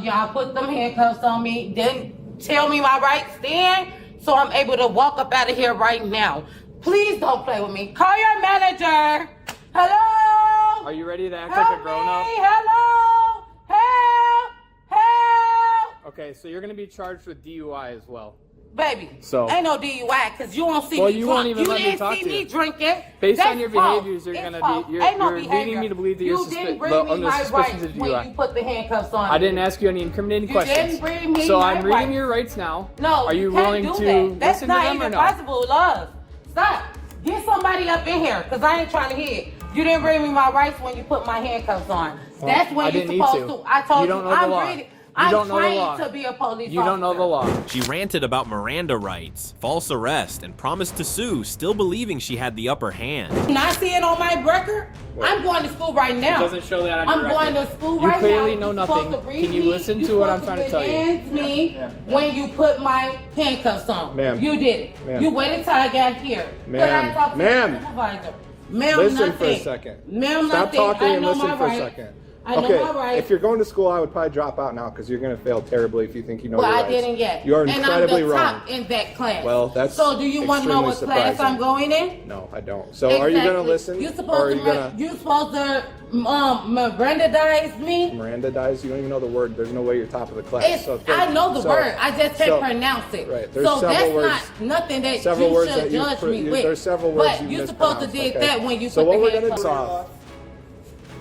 D: Y'all put them handcuffs on me. Didn't tell me my rights then, so I'm able to walk up out of here right now. Please don't play with me. Call your manager. Hello?
Q: Are you ready to act
D: Help
Q: like a grown-up?
D: me. Hello? Help! Help!
Q: Okay, so you're going to be charged with DUI as well.
D: Baby,
Q: So-
D: ain't no DUI because you won't see
Q: Well,
D: me
Q: you
D: drunk.
Q: won't even
D: you
Q: let me
D: didn't
Q: talk
D: see
Q: to
D: me
Q: you.
D: drinking.
Q: Based
D: That's
Q: on your
D: false.
Q: behaviors, you're
D: It's
Q: going to
D: false.
Q: be,
D: Ain't no
Q: you're leading
D: behavior.
Q: me to believe that
D: you
Q: you're
D: didn't bring me
Q: under
D: my
Q: suspicion
D: rights
Q: of
D: when
Q: DUI.
D: you put the handcuffs on.
Q: I didn't ask you any incriminating
D: You
Q: questions.
D: didn't bring me
Q: So
D: my
Q: I'm reading
D: rights.
Q: your rights now.
D: No,
Q: Are you
D: can't
Q: willing
D: do
Q: to
D: that. That's
Q: listen
D: not
Q: to them or
D: even
Q: no?
D: possible, love. Stop. Get somebody up in here because I ain't trying to hear it. You didn't bring me my rights when you put my handcuffs on.
Q: Well,
D: That's when
Q: I
D: you're
Q: didn't need
D: supposed to. I told
Q: You don't know the
D: I'm
Q: law.
D: reading.
Q: You
D: I'm
Q: don't know the
D: trained
Q: law.
D: to be a police
Q: You don't know the law.
A: She ranted about Miranda rights, false arrest, and promised to sue, still believing she had the upper hand.
D: Not seeing on my record. I'm going to school right now.
Q: It doesn't show that on
D: I'm
Q: your
D: going
Q: record.
D: to school
Q: You
D: right now.
Q: clearly know
D: You're supposed
Q: nothing.
D: to read
Q: Can you
D: me.
Q: listen
D: You're
Q: to what I'm
D: supposed
Q: trying to tell you?
D: dance me when you put my handcuffs on.
F: Ma'am.
D: You did it.
F: Ma'am.
D: You waited till I got here. Could I
F: Ma'am.
D: talk to
F: Ma'am.
D: the supervisor? Ma'am,
F: Listen
D: nothing.
F: for a second.
D: Ma'am,
F: Stop
D: nothing.
F: talking
D: I
F: and
D: know
F: listen
D: my
F: for a
D: rights.
F: second.
D: I know
F: Okay,
D: my rights.
F: if you're going to school, I would probably drop out now because you're going to fail terribly if you think you know
D: Well,
F: your
D: I
F: rights.
D: didn't yet.
F: You are
D: and
F: incredibly
D: I'm the
F: wrong.
D: top in that class.
F: Well, that's
D: So do you want to know what
F: extremely
D: class I'm
F: surprising.
D: going in?
F: No, I don't. So are you going to
D: Exactly.
F: listen?
D: You
F: or are
D: supposed
F: you
D: to
F: going to
D: you supposed to Mirandize me?
F: Miranda dies? You don't even know the word. There's no way you're top of the class.
D: It's, I know the word. I just can't
F: so-
D: pronounce it.
F: Right. There's
D: So
F: several
D: that's
F: words.
D: not nothing that
F: several
D: you
F: words
D: should
F: that you
D: judge
F: pr-
D: me
F: you-
D: with.
F: There's several words
D: But
F: you
D: you're supposed to
F: mispronounced,
D: did
F: okay?
D: that when you
F: So
D: put
F: what
D: the
F: we're gonna
D: handcuffs
F: do?
D: on.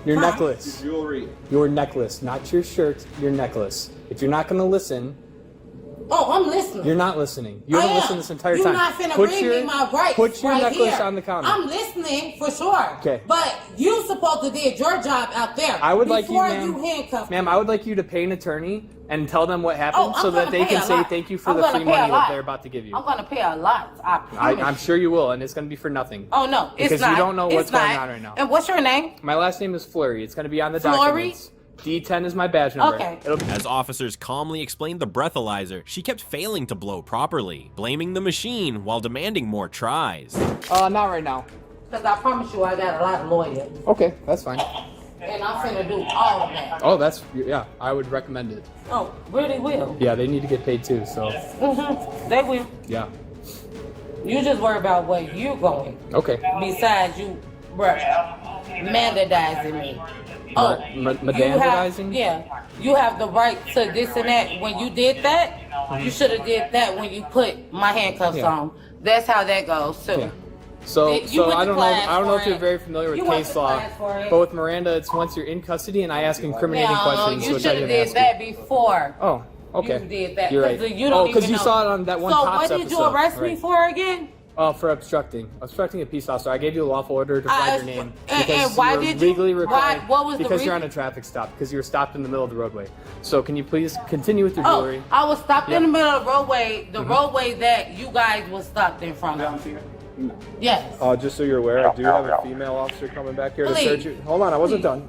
Q: Your necklace.
F: Jewelry.
Q: Your necklace, not your shirt, your necklace. If you're not going to listen,
D: Oh, I'm listening.
Q: you're not listening. You
D: I
Q: haven't
D: am.
Q: listened this entire
D: You're
Q: time.
D: not finna bring me my rights.
Q: Put your
D: right
Q: necklace
D: here.
Q: on the counter.
D: I'm listening for sure.
Q: Okay.
D: But you supposed to did your job out there.
Q: I would like you,
D: before
Q: ma'am.
D: you handcuffed me.
Q: Ma'am, I would like you to pay an attorney and tell them what happened
D: Oh,
Q: so
D: I'm
Q: that
D: gonna
Q: they
D: pay
Q: can
D: a
Q: say
D: lot.
Q: thank you for
D: I'm
Q: the
D: gonna
Q: free
D: pay a
Q: money that
D: lot.
Q: they're about to give you.
D: I'm going to pay a lot. I promise.
Q: I'm sure you will, and it's going to be for nothing.
D: Oh, no. It's
Q: Because
D: not.
Q: you don't know
D: It's
Q: what's going
D: not.
Q: on right now.
D: And what's your name?
Q: My last name is Flurry. It's going to be on the
D: Flurry?
Q: documents. D10 is my badge number.
D: Okay.
A: As officers calmly explained the breathalyzer, she kept failing to blow properly, blaming the machine while demanding more tries.
Q: Not right now.
D: Because I promise you I got a lot of lawyers.
Q: Okay, that's fine.
D: And I'm finna do all of that.
Q: Oh, yeah, I would recommend it.
D: Oh, really will.
Q: Yeah, they need to get paid too, so
D: Mm-hmm. They will.
Q: yeah.
D: You just worry about where you're going.
Q: Okay.
D: Besides you, bruh, mandadizing me. Oh, you have,
Q: Medandizing?
D: yeah, you have the right to this and that. When you did that, you should have did that when you put my handcuffs
Q: Yeah.
D: on. That's how that goes too.
Q: Yeah. So
D: You
Q: so
D: went
Q: I
D: to
Q: don't know.
D: class
Q: I don't know
D: for
Q: if you're
D: it.
Q: very familiar with
D: You went
Q: case
D: to
Q: law,
D: class for it.
Q: but with Miranda, it's once you're in custody and I ask incriminating questions,
D: you
Q: which
D: should
Q: I
D: have
Q: didn't
D: did
Q: ask
D: that
Q: you.
D: before.
Q: Oh, okay.
D: You did that.
Q: You're right.
D: You don't
Q: because
D: even
Q: you
D: know.
Q: saw it on that one
D: So
Q: Cops
D: what did you
Q: episode.
D: arrest me
Q: Right.
D: for again?
Q: For obstructing a peace officer. I gave you a lawful order to provide your name because
D: and why
Q: you're
D: did you-
Q: legally required.
D: what was the
Q: because you're
D: reason?
Q: on a traffic stop because you were stopped in the middle of the roadway. So can you please continue with your
D: Oh,
Q: jewelry?
D: I was stopped
Q: Yep.
D: in the middle of the roadway, the
Q: Mhm.
D: roadway that you guys was stopped in front of. Yes.
R: Just so you're aware, I do have a female officer coming back here to
D: Please.
R: search you. Hold on, I wasn't done.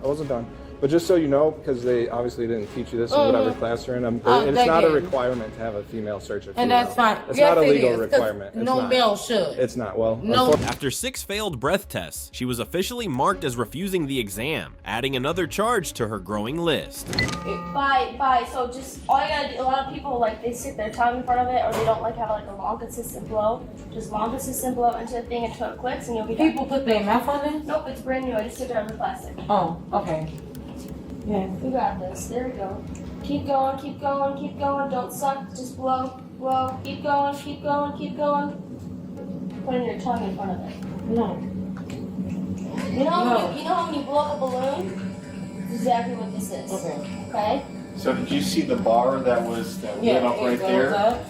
R: But just so you know, because they obviously didn't teach you this in whatever class you're in, it's
D: they
R: not a
D: didn't.
R: requirement to have a female search a female.
D: And that's fine.
R: It's
D: Yes,
R: not a
D: it
R: legal
D: is, 'cause
R: requirement. It's
D: no
R: not.
D: male should.
R: It's not. Well,
A: After 6 failed breath tests, she was officially marked as refusing the exam, adding another charge to her growing list.
S: Bye. So just all you gotta do. A lot of people like they stick their tongue in front of it, or they don't like have like a long consistent blow. Just long consistent blow into the thing until it clicks, and you'll be done.
D: People put their mouth on it?
S: Nope, it's brand new. I just took it out of the plastic.
D: Oh, okay. Yeah.
S: We got this. There we go. Keep going. Don't suck. Just blow. Keep going. Putting your tongue in front of it.
D: No.
S: You know how when you blow up a balloon? It's exactly what this is. Okay?
F: So did you see the bar that lit up
S: it
F: right
S: goes
F: there?
S: up.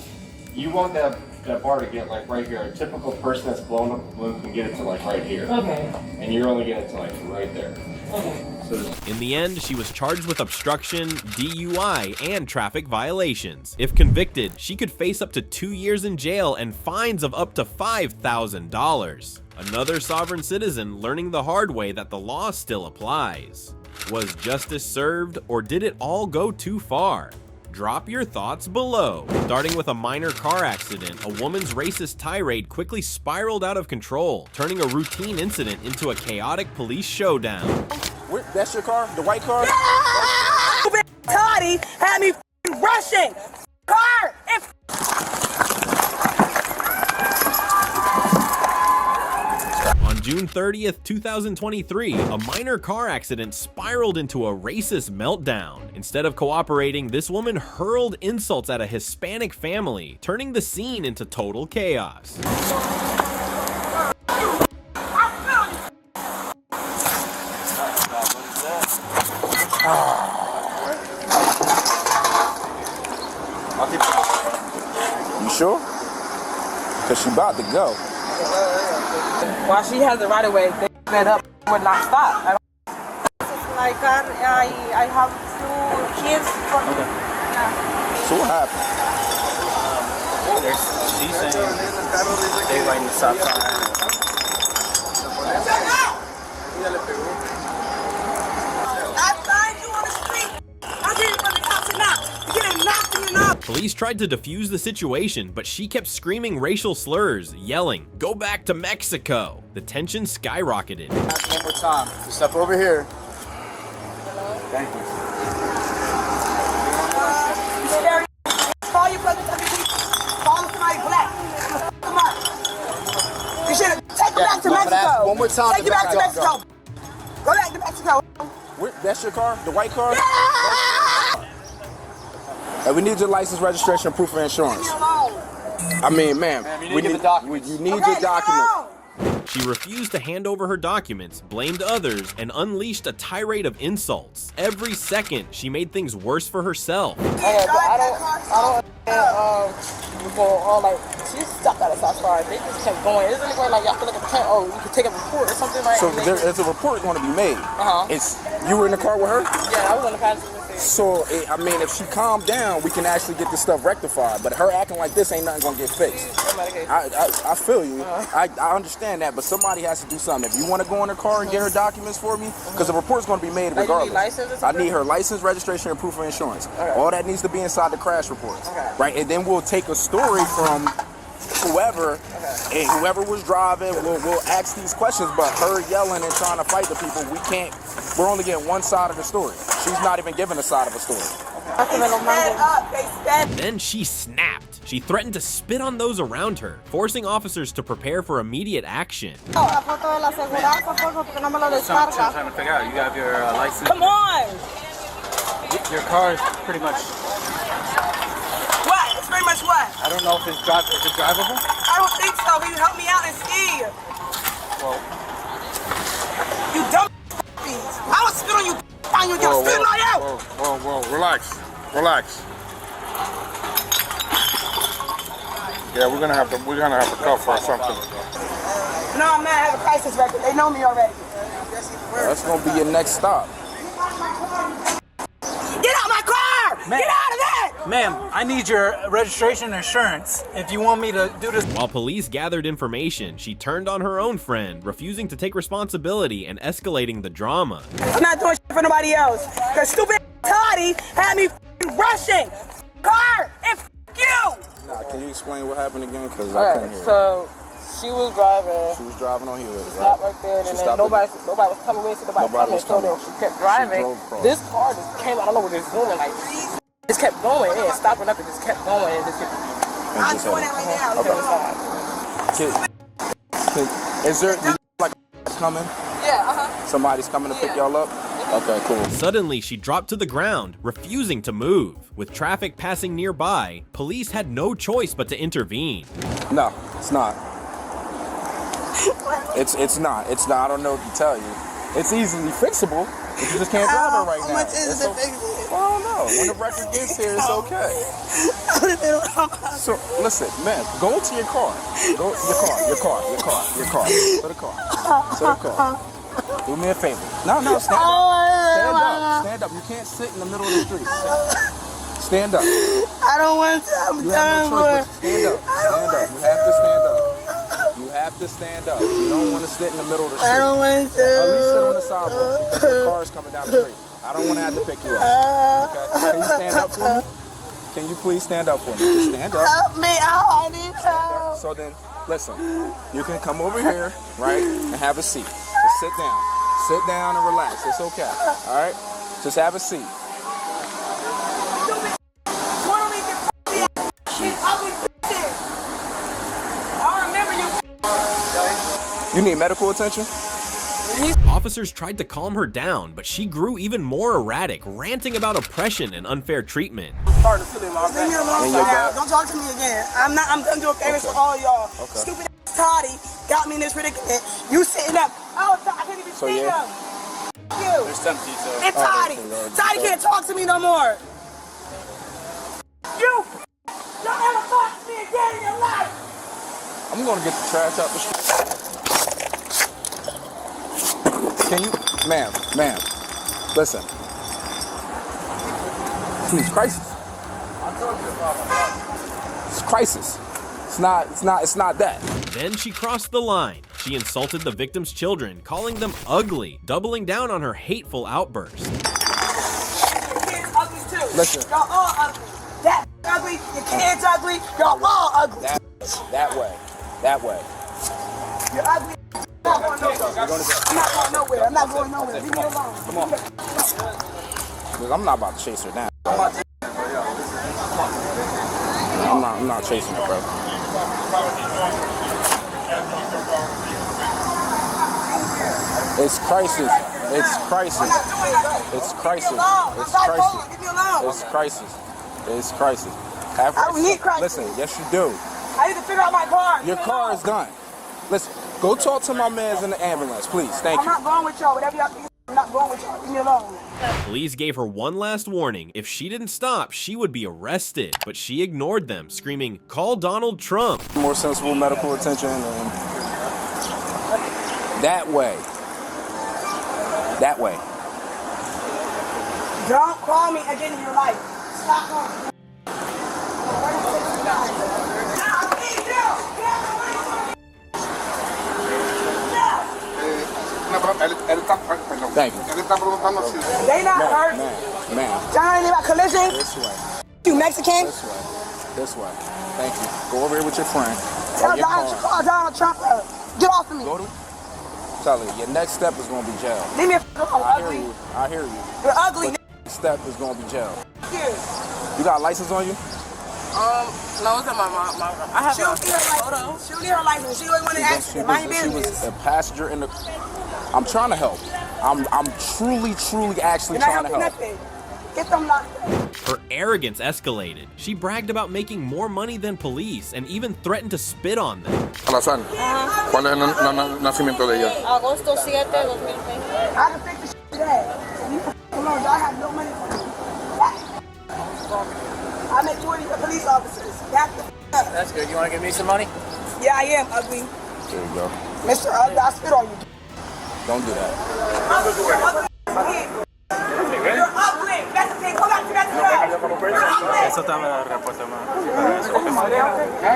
F: You want that bar to get like right here. A typical person that's blown up a balloon can get it to like right here.
D: Okay.
F: And you're only getting it to like right there.
D: Okay.
A: In the end, she was charged with obstruction, DUI, and traffic violations. If convicted, she could face up to 2 years in jail and fines of up to $5,000. Another sovereign citizen learning the hard way that the law still applies. Was justice served, or did it all go too far? Drop your thoughts below. Starting with a minor car accident, a woman's racist tirade quickly spiraled out of control, turning a routine incident into a chaotic police showdown.
T: That's your car? The white car?
B: Toddy had me rushing. Car!
A: On June 30th, 2023, a minor car accident spiraled into a racist meltdown. Instead of cooperating, this woman hurled insults at a Hispanic family, turning the scene into total chaos.
T: You sure? Because she about to go.
P: While she has the right of way, they sped up would not stop.
B: My car, I have 2 kids.
T: So what happened?
M: She's saying they right in the stop sign.
A: Police tried to defuse the situation, but she kept screaming racial slurs, yelling, "Go back to Mexico!" The tension skyrocketed.
T: One more time. Just step over here. Thank you.
B: Call your brother, call somebody black. Come on. You should take it back to Mexico.
T: One more time.
B: Take it back to Mexico. Go back to Mexico.
T: That's your car? The white car? Hey, we need your license, registration, proof of insurance. I mean, ma'am, we need the documents. You need your documents.
A: She refused to hand over her documents, blamed others, and unleashed a tirade of insults. Every second, she made things worse for herself.
P: Okay, but I don't like, she stopped at a stop sign. They just kept going. Isn't it going like, y'all feel like you can take a report or something like
T: So
P: that?
T: there's a report going to be made. It's you were in the car with her?
P: Yeah, I was on the passenger seat.
T: So, I mean, if she calmed down, we can actually get this stuff rectified. But her acting like this ain't nothing gonna get fixed. I feel you. I understand that, but somebody has to do something. If you want to go in her car and get her documents for me, because the report's gonna be made regardless.
P: You need license or
T: I
P: something?
T: need her license, registration, and proof of insurance. All that needs to be inside the crash report, right? And then we'll take a story from whoever, and whoever was driving, we'll ask these questions. But her yelling and trying to fight the people, we're only getting one side of the story. She's not even giving a side of a story.
A: Then she snapped. She threatened to spit on those around her, forcing officers to prepare for immediate action.
B: La foto de la aseguranza, porque no me lo
M: I'm trying to figure out. You have your license.
B: Come on!
M: Your car is pretty much.
B: What? It's pretty much what?
M: I don't know if it's drivable.
B: I don't think so. Will you help me out and see?
P: You dumb I would spit on you and you get spit on you.
K: Whoa, relax. Yeah, we're gonna have to cuff or something.
P: No, I'm not. I have a crisis record. They know me already.
T: That's gonna be your next stop.
P: Get out my car! Get out of that!
M: Ma'am, I need your registration and insurance if you want me to do this.
A: While police gathered information, she turned on her own friend, refusing to take responsibility and escalating the drama.
P: I'm not doing shit for nobody else. Cause stupid Toddy had me rushing car and you.
T: Nah, can you explain what happened again? Cause I couldn't hear.
P: So she was driving.
T: She was driving on Hewitt,
P: Stopped right there, and then nobody was coming with. So nobody was coming. So then she kept driving. This car just came. I don't know what it's doing. Like, just kept going and stopping up and just kept going and just kept. I'm doing it right now.
T: Okay. Is there like coming?
P: Yeah.
T: Somebody's coming to pick y'all up. Okay, cool.
A: Suddenly, she dropped to the ground, refusing to move. With traffic passing nearby, police had no choice but to intervene.
T: No, it's not. It's not. I don't know what to tell you. It's easily fixable. But you just can't drive it right now. How much is it fixable? Well, I don't know. When the record gets here, it's okay. So listen, man, go to your car. Go your car. To the car. Do me a favor. No, stand up. Stand up. You can't sit in the middle of the street. Stand up.
P: I don't want to. I'm done with.
T: Stand up. You have to stand up. You don't want to sit in the middle of the street.
P: I don't want to.
T: At least sit on the sidewalk because the car is coming down the street. I don't want to have to pick you up. Okay? Can you stand up for me? Can you please stand up for me? Just stand up.
P: Help me out. I need help.
T: So then, listen. You can come over here, right, and have a seat. Just sit down. Sit down and relax. It's okay. All right? Just have a seat. You need medical attention?
A: Officers tried to calm her down, but she grew even more erratic, ranting about oppression and unfair treatment.
P: Leave me alone. Don't talk to me again. I'm gonna do a favor to all y'all.
T: Okay.
P: Stupid ass Toddy got me in this predicament. You sitting up. I can't even stand up. You.
M: There's some details.
P: It's Toddy. Toddy can't talk to me no more. You. Don't ever talk to me again in your life.
T: I'm gonna get the trash out the street. Can you, ma'am, listen. Please, crisis. It's crisis. It's not that.
A: Then she crossed the line. She insulted the victim's children, calling them ugly, doubling down on her hateful outburst.
P: Your kids ugly too.
T: Listen.
P: Y'all all ugly. That ugly, your kids ugly, y'all all ugly.
T: That way.
P: You're ugly. I'm not going nowhere. I'm not going nowhere. Leave me alone.
T: Come on. Because I'm not about to chase her down. I'm not chasing her, bro. It's crisis.
P: I don't need crisis.
T: Listen, yes you do.
P: I need to figure out my car.
T: Your car is done. Listen, go talk to my mans in the ambulance, please. Thank you.
P: I'm not going with y'all. Whatever y'all think, I'm not going with y'all. Leave me alone.
A: Police gave her one last warning. If she didn't stop, she would be arrested. But she ignored them, screaming, "Call Donald Trump."
T: More sensible medical attention and that way.
P: Don't call me again in your life. Stop calling me.
T: Thank you.
P: They not hurt.
T: Ma'am.
P: John, about collision?
T: This way.
P: You Mexican?
T: This way. Thank you. Go over here with your friend.
P: Tell Donald Trump, get off of me.
T: Tell her, your next step is going to be jail.
P: Leave me alone, ugly.
T: I hear you.
P: You're ugly.
T: Your next step is going to be jail.
P: Here.
T: You got a license on you?
P: No, it's not my mom. I have a photo. She don't need her license. She don't want to accident. Mind your business.
T: She was a passenger in the... I'm trying to help. I'm truly actually trying to help.
P: Nothing.
B: Get them locked up.
A: Her arrogance escalated. She bragged about making more money than police and even threatened to spit on them.
T: Alazán, ¿cuál es el nacimiento de ella?
B: Agosto 7, 2020. I can fix this today. Come on, I have no money for you. I make 20 police officers.
M: That's good. You want to give me some money?
B: Yeah, I am ugly.
T: There you go.
B: Mr. Ugly, I spit on you.
T: Don't do that.
B: You're ugly. That's the thing. Go back to that
M: Eso está en el reporte,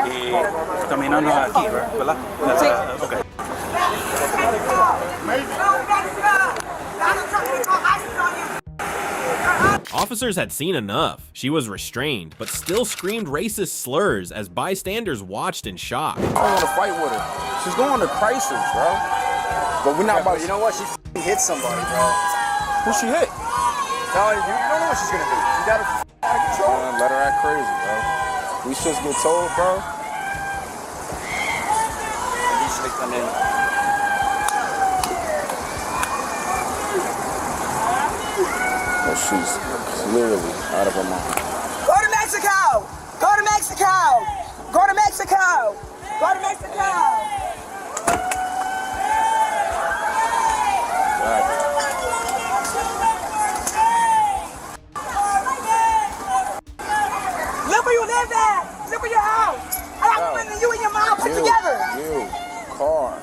M: y caminando aquí, ¿verdad? Sí. Okay.
A: Officers had seen enough. She was restrained, but still screamed racist slurs as bystanders watched in shock.
T: I don't want to fight with her. She's going to crisis, bro. But we're not about.
M: You know what? She hit somebody, bro.
T: Who she hit?
M: No, you don't know what she's gonna do. You got her out of control.
T: Man, let her act crazy, bro. We just get told, bro.
M: Usually come in.
T: Oh, she's literally out of her mind.
B: Go to Mexico! Go to Mexico! Go to Mexico! Go to Mexico! Look where you live at! Look where your house! I got money you and your mom put together!
T: You, car.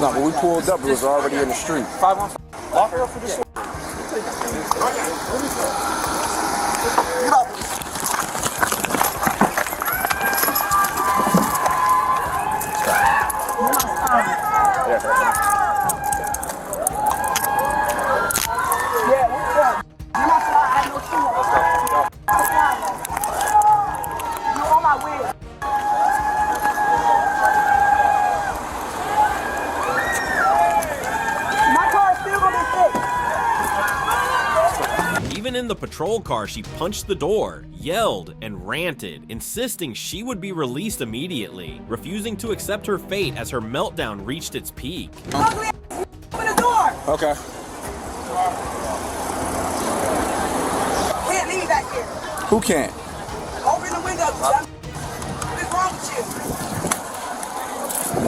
T: No, when we pulled up, it was already in the street.
M: 515. Lock her up for this one.
A: Even in the patrol car, she punched the door, yelled, and ranted, insisting she would be released immediately, refusing to accept her fate as her meltdown reached its peak.
B: Ugly, open the door!
T: Okay.
B: Can't leave me back here.
T: Who can't?
B: Open the window, dumb. What is wrong with you?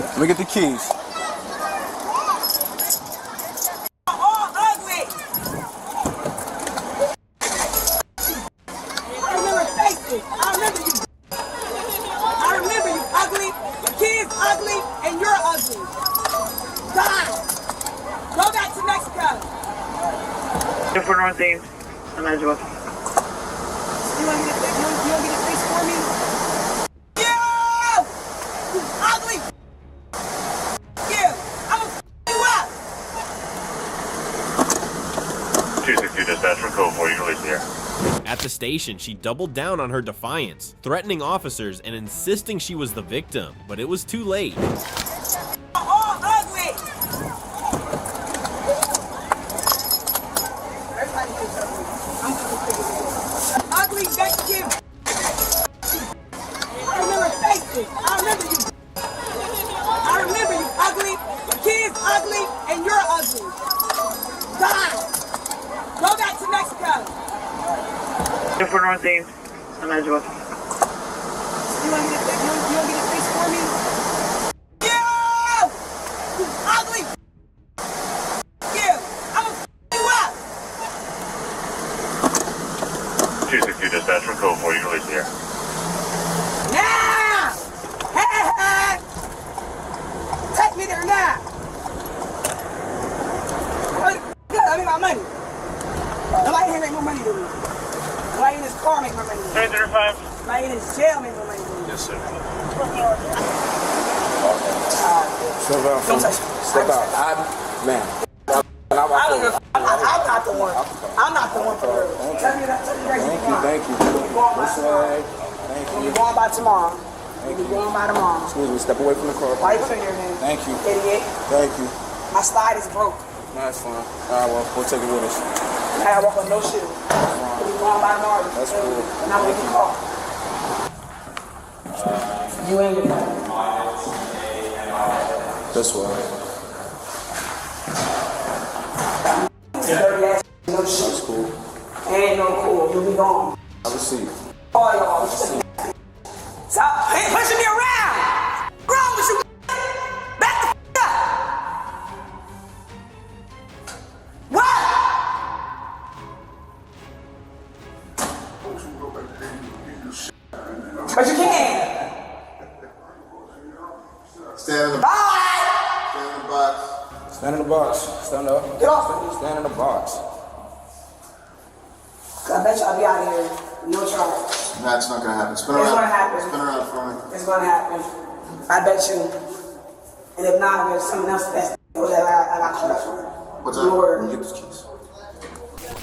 T: Let me get the keys.
H: For Northeast, and I just.
B: You want me to fix for me? Yeah! You ugly! Yeah! I'm gonna f*** you up!
N: 262 dispatch from code 4, you release here.
A: At the station, she doubled down on her defiance, threatening officers and insisting she was the victim, but it was too late.
B: Ugly Mexican! I remember faces! I remember you! I remember you, ugly! The kid's ugly, and you're ugly! Die! Go back to Mexico!
H: For Northeast, and I just.
B: You want me to fix for me? Yeah! You ugly! Yeah! I'm gonna f*** you up!
N: 262 dispatch from code 4, you release here.
B: Now! Hey! Take me there now! I need my money. Nobody here make more money than me. Nobody in this car make more money than me.
N: 335.
B: Nobody in this jail make more money than me.
N: Yes, sir.
T: Step out.
B: Don't touch me.
T: Step out. Man.
B: I'm not the one. I'm not the one for real. Tell me that.
T: Thank you. Thank you.
B: You're going by tomorrow. You're going by tomorrow.
T: Excuse me, step away from the car.
B: Why you putting your name?
T: Thank you.
B: Idiot.
T: Thank you.
B: My slide is broke.
T: No, that's fine. Alright, well, we'll take it with us.
B: I gotta walk on no shoes. You're going by tomorrow.
T: That's cool.
B: And I'm gonna get caught. You ain't getting that.
T: This way.
B: Dirty ass, no shoes.
T: That's cool.
B: And
P: gone.
T: Have a seat.
P: All y'all. Stop pushing me around. What's wrong with you? Back the up. What? But you can't.
T: Stand in the
P: Bye.
T: Stand in the box. Stand in the box. Stand up.
P: Get off.
T: Stand in the box.
P: I bet you I'll be out of here. No charge.
T: That's not gonna happen. Spin
P: It's
T: around.
P: gonna happen.
T: Spin around for me.
P: It's gonna happen. I bet you. And if not, there's something else that I got caught up for.
T: What's up? Let me get these keys.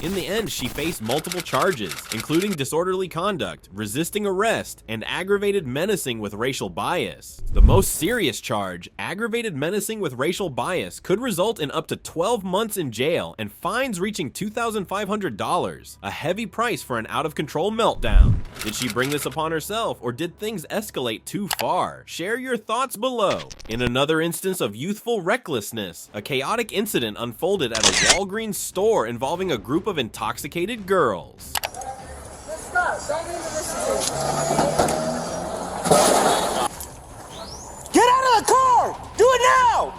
A: In the end, she faced multiple charges, including disorderly conduct, resisting arrest, and aggravated menacing with racial bias. The most serious charge, aggravated menacing with racial bias, could result in up to 12 months in jail and fines reaching $2,500, a heavy price for an out-of-control meltdown. Did she bring this upon herself, or did things escalate too far? Share your thoughts below. In another instance of youthful recklessness, a chaotic incident unfolded at a Walgreens store involving a group of intoxicated girls.
P: Get out of the car! Do it now!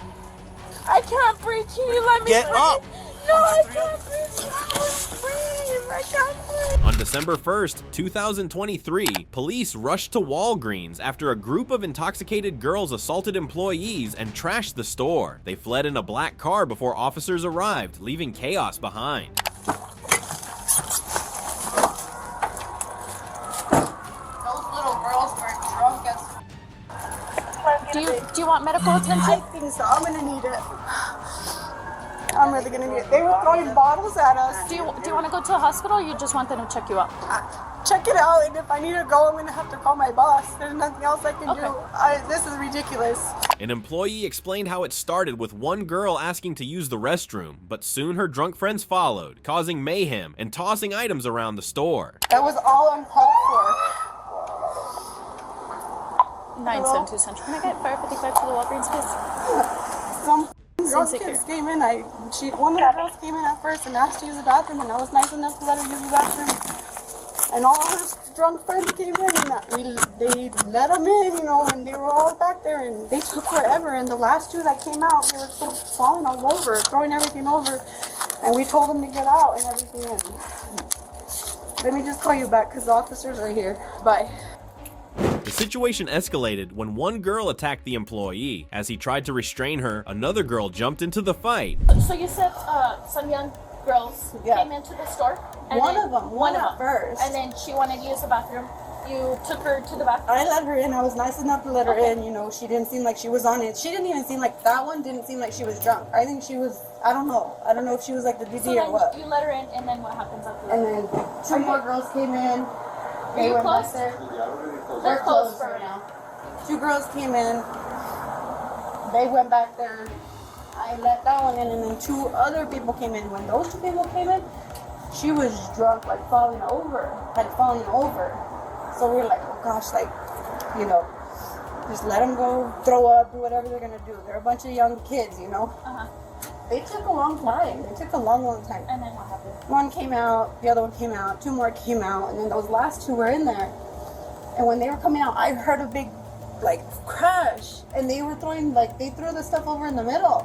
B: I can't breathe. Can you let me
P: Get
B: breathe?
P: up!
B: No, I can't breathe. I can't breathe.
A: On December 1st, 2023, police rushed to Walgreens after a group of intoxicated girls assaulted employees and trashed the store. They fled in a black car before officers arrived, leaving chaos behind.
B: Do you want medical attention?
U: I think so. I'm gonna need it. I'm really gonna need it. They were throwing bottles at us.
B: Do you want to go to the hospital, or you just want them to check you out?
U: Check it out, and if I need to go, I'm gonna have to call my boss. There's nothing else I can do. This is ridiculous.
A: An employee explained how it started with one girl asking to use the restroom, but soon her drunk friends followed, causing mayhem and tossing items around the store.
U: That was all uncalled for.
B: 972 Central. Can I get 555 to the Walgreens, please?
U: Some girls came in. One of the girls came in at first and asked to use the bathroom, and I was nice enough to let her use the bathroom. And all her drunk friends came in, and they let them in, you know, and they were all back there, and they took forever. And the last two that came out, they were still falling all over, throwing everything over, and we told them to get out and everything. And let me just call you back because the officers are here. Bye.
A: The situation escalated when one girl attacked the employee. As he tried to restrain her, another girl jumped into the fight.
B: So you said some young girls came into the store? And
U: One of them first.
B: And then she wanted to use the bathroom. You took her to the bathroom?
U: I let her in. I was nice enough to let her in. You know, she didn't seem like she was on it. She didn't even seem like, that one didn't seem like she was drunk. I think she was, I don't know. I don't know if she was like the DD or what.
B: You let her in, and then what happens after that?
U: And then two more girls came in. They went back there.
B: They're closed for now.
U: Two girls came in. They went back there. I let that one in, and then two other people came in. When those two people came in, she was drunk, like falling over. So we were like, oh gosh, like, you know, just let them go, throw up, do whatever they're gonna do. They're a bunch of young kids, you know. They took a long time. They took a long time.
B: And then what happened?
U: One came out, the other one came out, two more came out, and then those last two were in there. And when they were coming out, I heard a big, like, crash. And they were throwing, like, they threw the stuff over in the middle.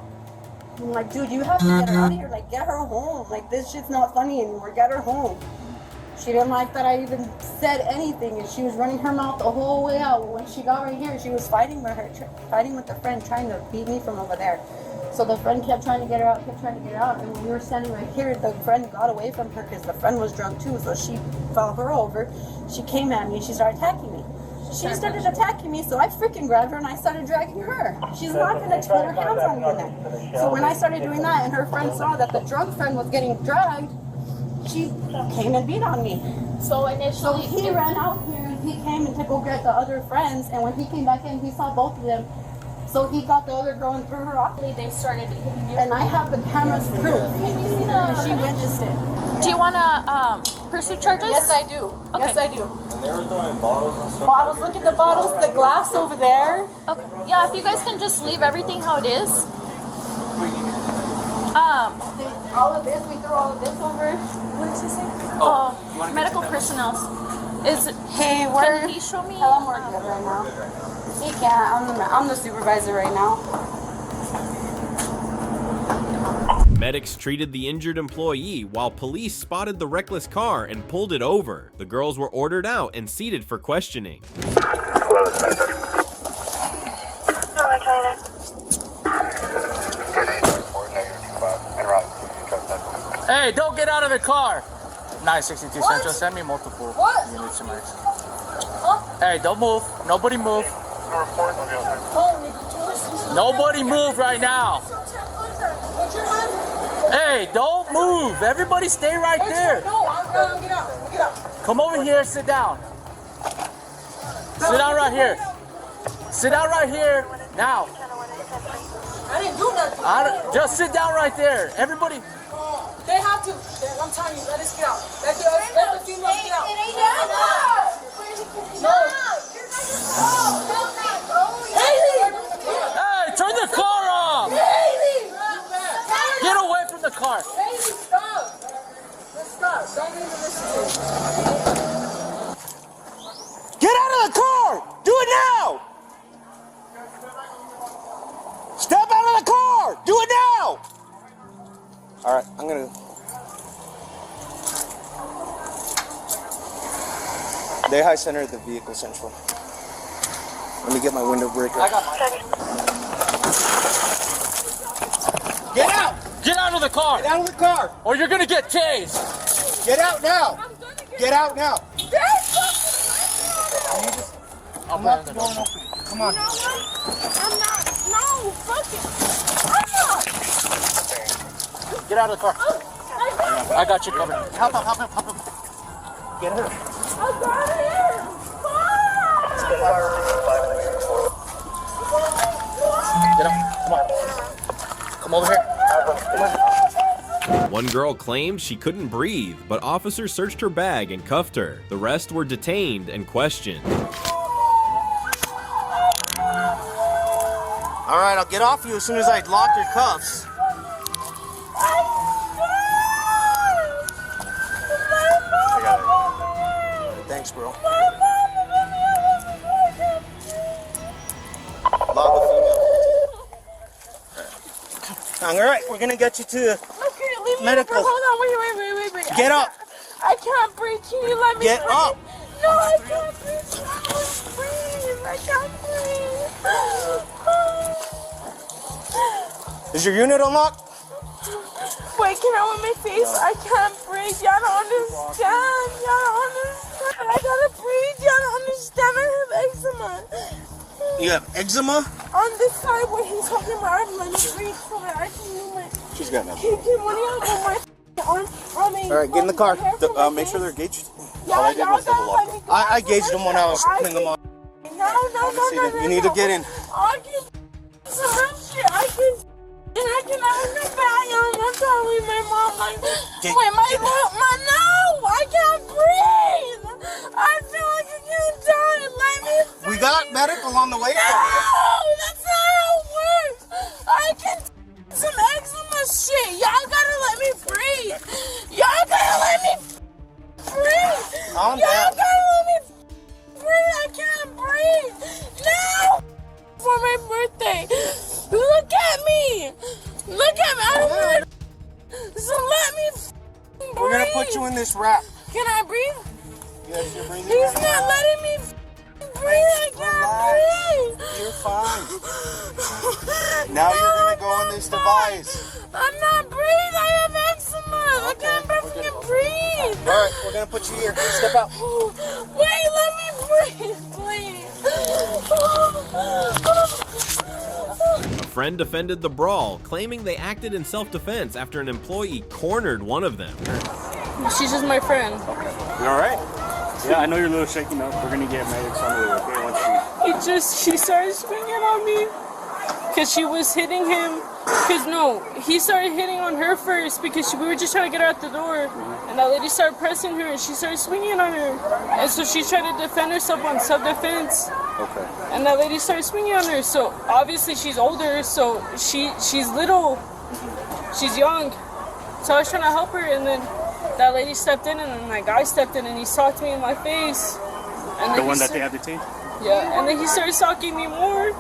U: I'm like, dude, you have to get her out of here. Like, get her home. Like, this shit's not funny anymore. Get her home. She didn't like that I even said anything, and she was running her mouth the whole way out. When she got right here, she was fighting with the friend, trying to beat me from over there. So the friend kept trying to get her out, and when we were standing right here, the friend got away from her because the friend was drunk too, so she fell her over. She came at me, she started attacking me. She started attacking me, so I freaking grabbed her and I started dragging her. She's not going to put her hands on me in there. So when I started doing that and her friend saw that the drunk friend was getting dragged, she came and beat on me.
B: So initially...
U: So he ran out here and he came and to go get the other friends, and when he came back in, he saw both of them. So he got the other girl and threw her off.
B: They started hitting you.
U: And I have the camera's proof.
B: Can you see
U: And she witnessed it.
B: Do you want to pursue charges?
U: Yes, I do.
B: Okay.
U: Yes, I do.
T: And they were throwing bottles and stuff.
U: Bottles, look at the bottles, the glass over there.
B: Okay. Yeah, if you guys can just leave everything how it is.
U: all of this, we threw all of this over. What did she say?
O: Medical personnel. Is
U: Hey, where?
O: Can he show me?
U: Tell him we're good right now. He can't. I'm the supervisor right now.
A: Medics treated the injured employee while police spotted the reckless car and pulled it over. The girls were ordered out and seated for questioning.
M: Hey, don't get out of the car! 962 Central, send me multiple units to Max. Hey, don't move. Nobody move. Nobody move right now. Hey, don't move. Everybody stay right there. Come over here, sit down. Sit down right here. Sit down right here. Now.
U: I didn't do nothing.
M: Just sit down right there. Everybody.
U: They have to. I'm telling you, let us get out. Let the females get out. No. Haley!
M: Hey, turn the car off!
U: Haley!
M: Get away from the car.
U: Haley, stop. Let's stop. Don't even listen to me.
T: Get out of the car! Do it now! Step out of the car! Do it now! All right, I'm gonna. They high center the vehicle central. Let me get my window breaker.
M: I got mine.
T: Get out!
M: Get out of the car!
T: Get out of the car!
M: Or you're gonna get tased!
T: Get out now! Get out now!
M: I'm not the door.
T: Come on.
U: I'm not. No, fuck it. I'm not.
M: Get out of the car. I got you covered.
T: Hop up. Get her.
U: I got it.
M: Get up. Come on. Come over here.
A: One girl claimed she couldn't breathe, but officers searched her bag and cuffed her. The rest were detained and questioned.
T: All right, I'll get off you as soon as I lock your cuffs. I got it. Thanks, bro. Log the female. All right, we're gonna get you to
U: Okay, leave me
T: medical.
U: Hold on, wait.
T: Get up.
U: I can't breathe. Can you let me
T: Get
U: breathe?
T: up.
U: No, I can't breathe. I can't breathe.
T: Is your unit unlocked?
U: Wait, can I with my face? I can't breathe. Y'all don't understand. I gotta breathe. Y'all don't understand. I have eczema.
T: You have eczema?
U: On this side where he's talking about, let me breathe so that I can move my...
T: She's got nothing.
U: Can one of y'all put my arm on me?
T: All right, get in the car. Make sure they're gauged.
U: Y'all gotta let me go.
T: I gauged them when I was putting them on.
U: No.
T: You need to get in.
U: I can... Some shit. I can... And I can have the bag on one time with my mom. Like, wait, my no! I can't breathe! I feel like I can't die. Let me breathe.
T: We got medical on the way.
U: No! That's not how it works! I can some eczema shit. Y'all gotta let me breathe. Y'all gotta let me breathe.
T: Calm
U: Y'all
T: down.
U: gotta let me breathe. I can't breathe. No! For my birthday. Look at me. Look at me. I don't want to. So let me breathe.
T: We're gonna put you in this wrap.
U: Can I breathe?
T: Yes, you're breathing.
U: He's not letting me breathe. I can't breathe.
T: You're fine. Now you're gonna go on this device.
U: I'm not breathing. I have eczema. I can't fucking breathe.
T: All right, we're gonna put you here. Step out.
U: Wait, let me breathe, please.
A: A friend defended the brawl, claiming they acted in self-defense after an employee cornered one of them.
O: She's just my friend.
F: You all right? Yeah, I know you're a little shaken up. We're gonna get medics on the way. Okay, once
O: She started swinging on me because she was hitting him. He started hitting on her first because we were just trying to get her out the door. And that lady started pressing her and she started swinging on her. And so she tried to defend herself on self-defense.
F: Okay.
O: And that lady started swinging on her. So obviously she's older, so she's little. She's young.
G: So I was trying to help her, and then that lady stepped in, and then that guy stepped in, and he socked me in my face. And
F: The one that they have detained?
G: Yeah, and then he started socking me more.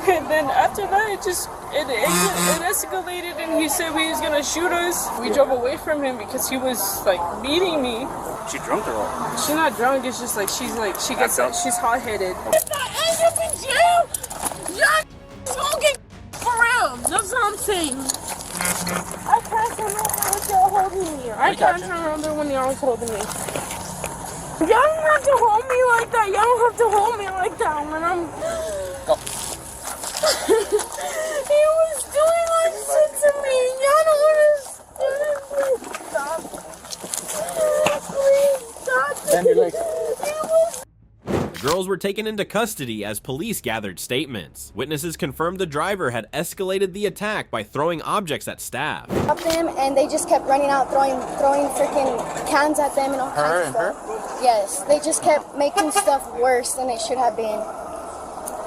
G: And then after that, it escalated, and he said he was gonna shoot us. We drove away from him because he was like beating me.
F: She drunk or what?
G: She's not drunk. It's just like she's hot-headed.
U: If I end up in jail, y'all gonna get for real. That's what I'm saying. I can't turn around when y'all holding me. I can't turn around when y'all holding me. Y'all don't have to hold me like that. Y'all don't have to hold me like that when I'm...
T: Go.
U: He was doing like shit to me. Y'all don't want to stop. Please stop.
Q: Bend your legs.
A: The girls were taken into custody as police gathered statements. Witnesses confirmed the driver had escalated the attack by throwing objects at staff.
V: Up them, and they just kept running out, throwing freaking cans at them and all kinds of stuff. Yes, they just kept making stuff worse than it should have been.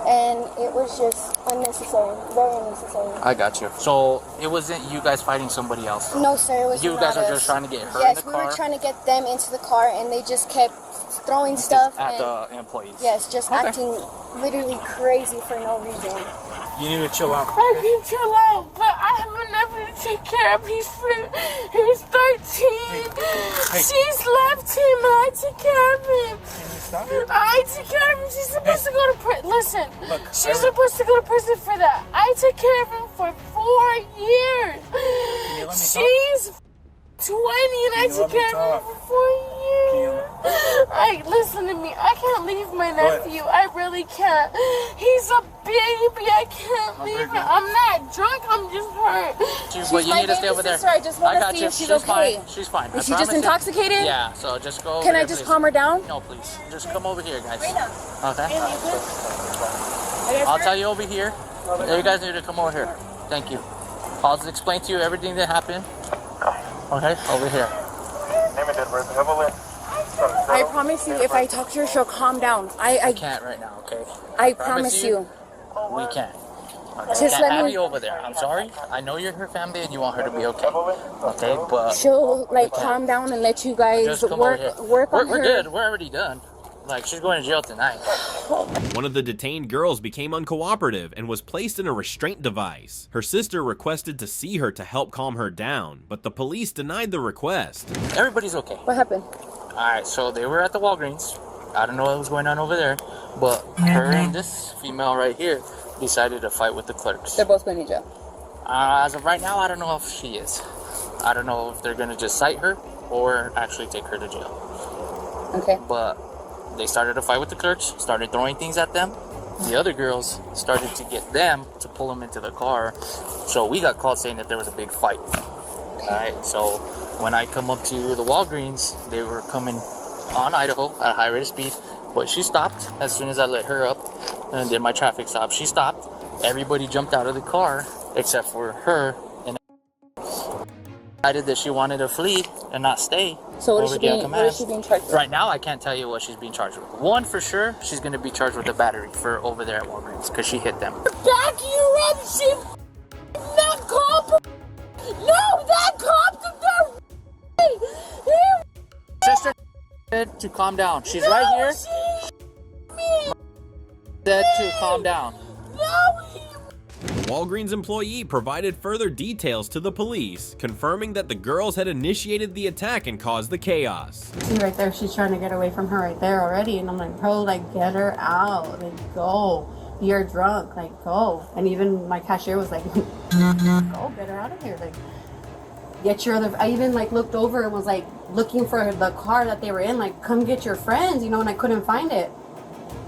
V: And it was just unnecessary, very unnecessary.
M: I got you. So it wasn't you guys fighting somebody else?
V: No, sir, it was
M: You
V: not
M: guys were
V: us.
M: just trying to get her in
V: Yes,
M: the
V: we
M: car?
V: were trying to get them into the car, and they just kept throwing stuff
M: at
V: and,
M: the employees?
V: Yes, just acting literally crazy for no reason.
M: You need to chill out.
U: I can chill out, but I have a nephew to take care of. He's 13. She's left him, and I took care of him. I took care of him. She's supposed to go to prison. Listen, she's supposed to go to prison for that. I took care of him for 4 years. She's 20, and I took care of him for 4 years. Listen to me. I can't leave my nephew. I really can't. He's a baby. I can't leave him. I'm not drunk. I'm just hurt.
M: But you need to stay over there.
V: Sister, I just want to see if she's okay.
M: Fine. She's fine.
V: Is she just intoxicated?
M: Yeah, so just go over
V: Can
M: there,
V: I just
M: please.
V: calm her down?
M: No, please. Just come over here, guys. Okay? I'll tell you over here. You guys need to come over here. Thank you. I'll just explain to you everything that happened. Okay? Over here.
V: I promise you, if I talk to her, she'll calm down. I
M: can't right now, okay?
V: I promise you.
M: We can't.
V: Just let
M: have
V: me-
M: you over there. I'm sorry. I know you're her family and you want her to be okay. Okay, but
V: She'll like calm down and let you guys
M: just come over here.
V: work on
M: We're
V: her.
M: good. We're already done. Like, she's going to jail tonight.
A: One of the detained girls became uncooperative and was placed in a restraint device. Her sister requested to see her to help calm her down, but the police denied the request.
M: Everybody's okay.
V: What happened?
M: Alright, so they were at the Walgreens. I don't know what was going on over there, but her and this female right here decided to fight with the clerks.
V: They're both going to jail.
M: As of right now, I don't know if she is. I don't know if they're going to just cite her or actually take her to jail.
V: Okay.
M: But they started to fight with the clerks, started throwing things at them. The other girls started to get them to pull them into the car. So we got called saying that there was a big fight. Alright, so when I come up to the Walgreens, they were coming on Idaho at a high rate of speed. But she stopped as soon as I let her up and did my traffic stop. She stopped. Everybody jumped out of the car except for her. And decided that she wanted to flee and not stay.
V: So what is
M: over
V: she
M: the
V: being? What is she being charged with?
M: Right now, I can't tell you what she's being charged with. One for sure, she's going to be charged with a battery for over there at Walgreens because she hit them.
U: Back you up, she that cop. No, that cop did that.
M: Sister said to calm down. She's right here. Said to calm down.
A: Walgreens employee provided further details to the police, confirming that the girls had initiated the attack and caused the chaos.
U: See right there, she's trying to get away from her right there already, and I'm like, bro, like get her out, like go. You're drunk, like go. And even my cashier was like, go, get her out of here, like get your other. I even like looked over and was like looking for the car that they were in, like come get your friends, you know, and I couldn't find it.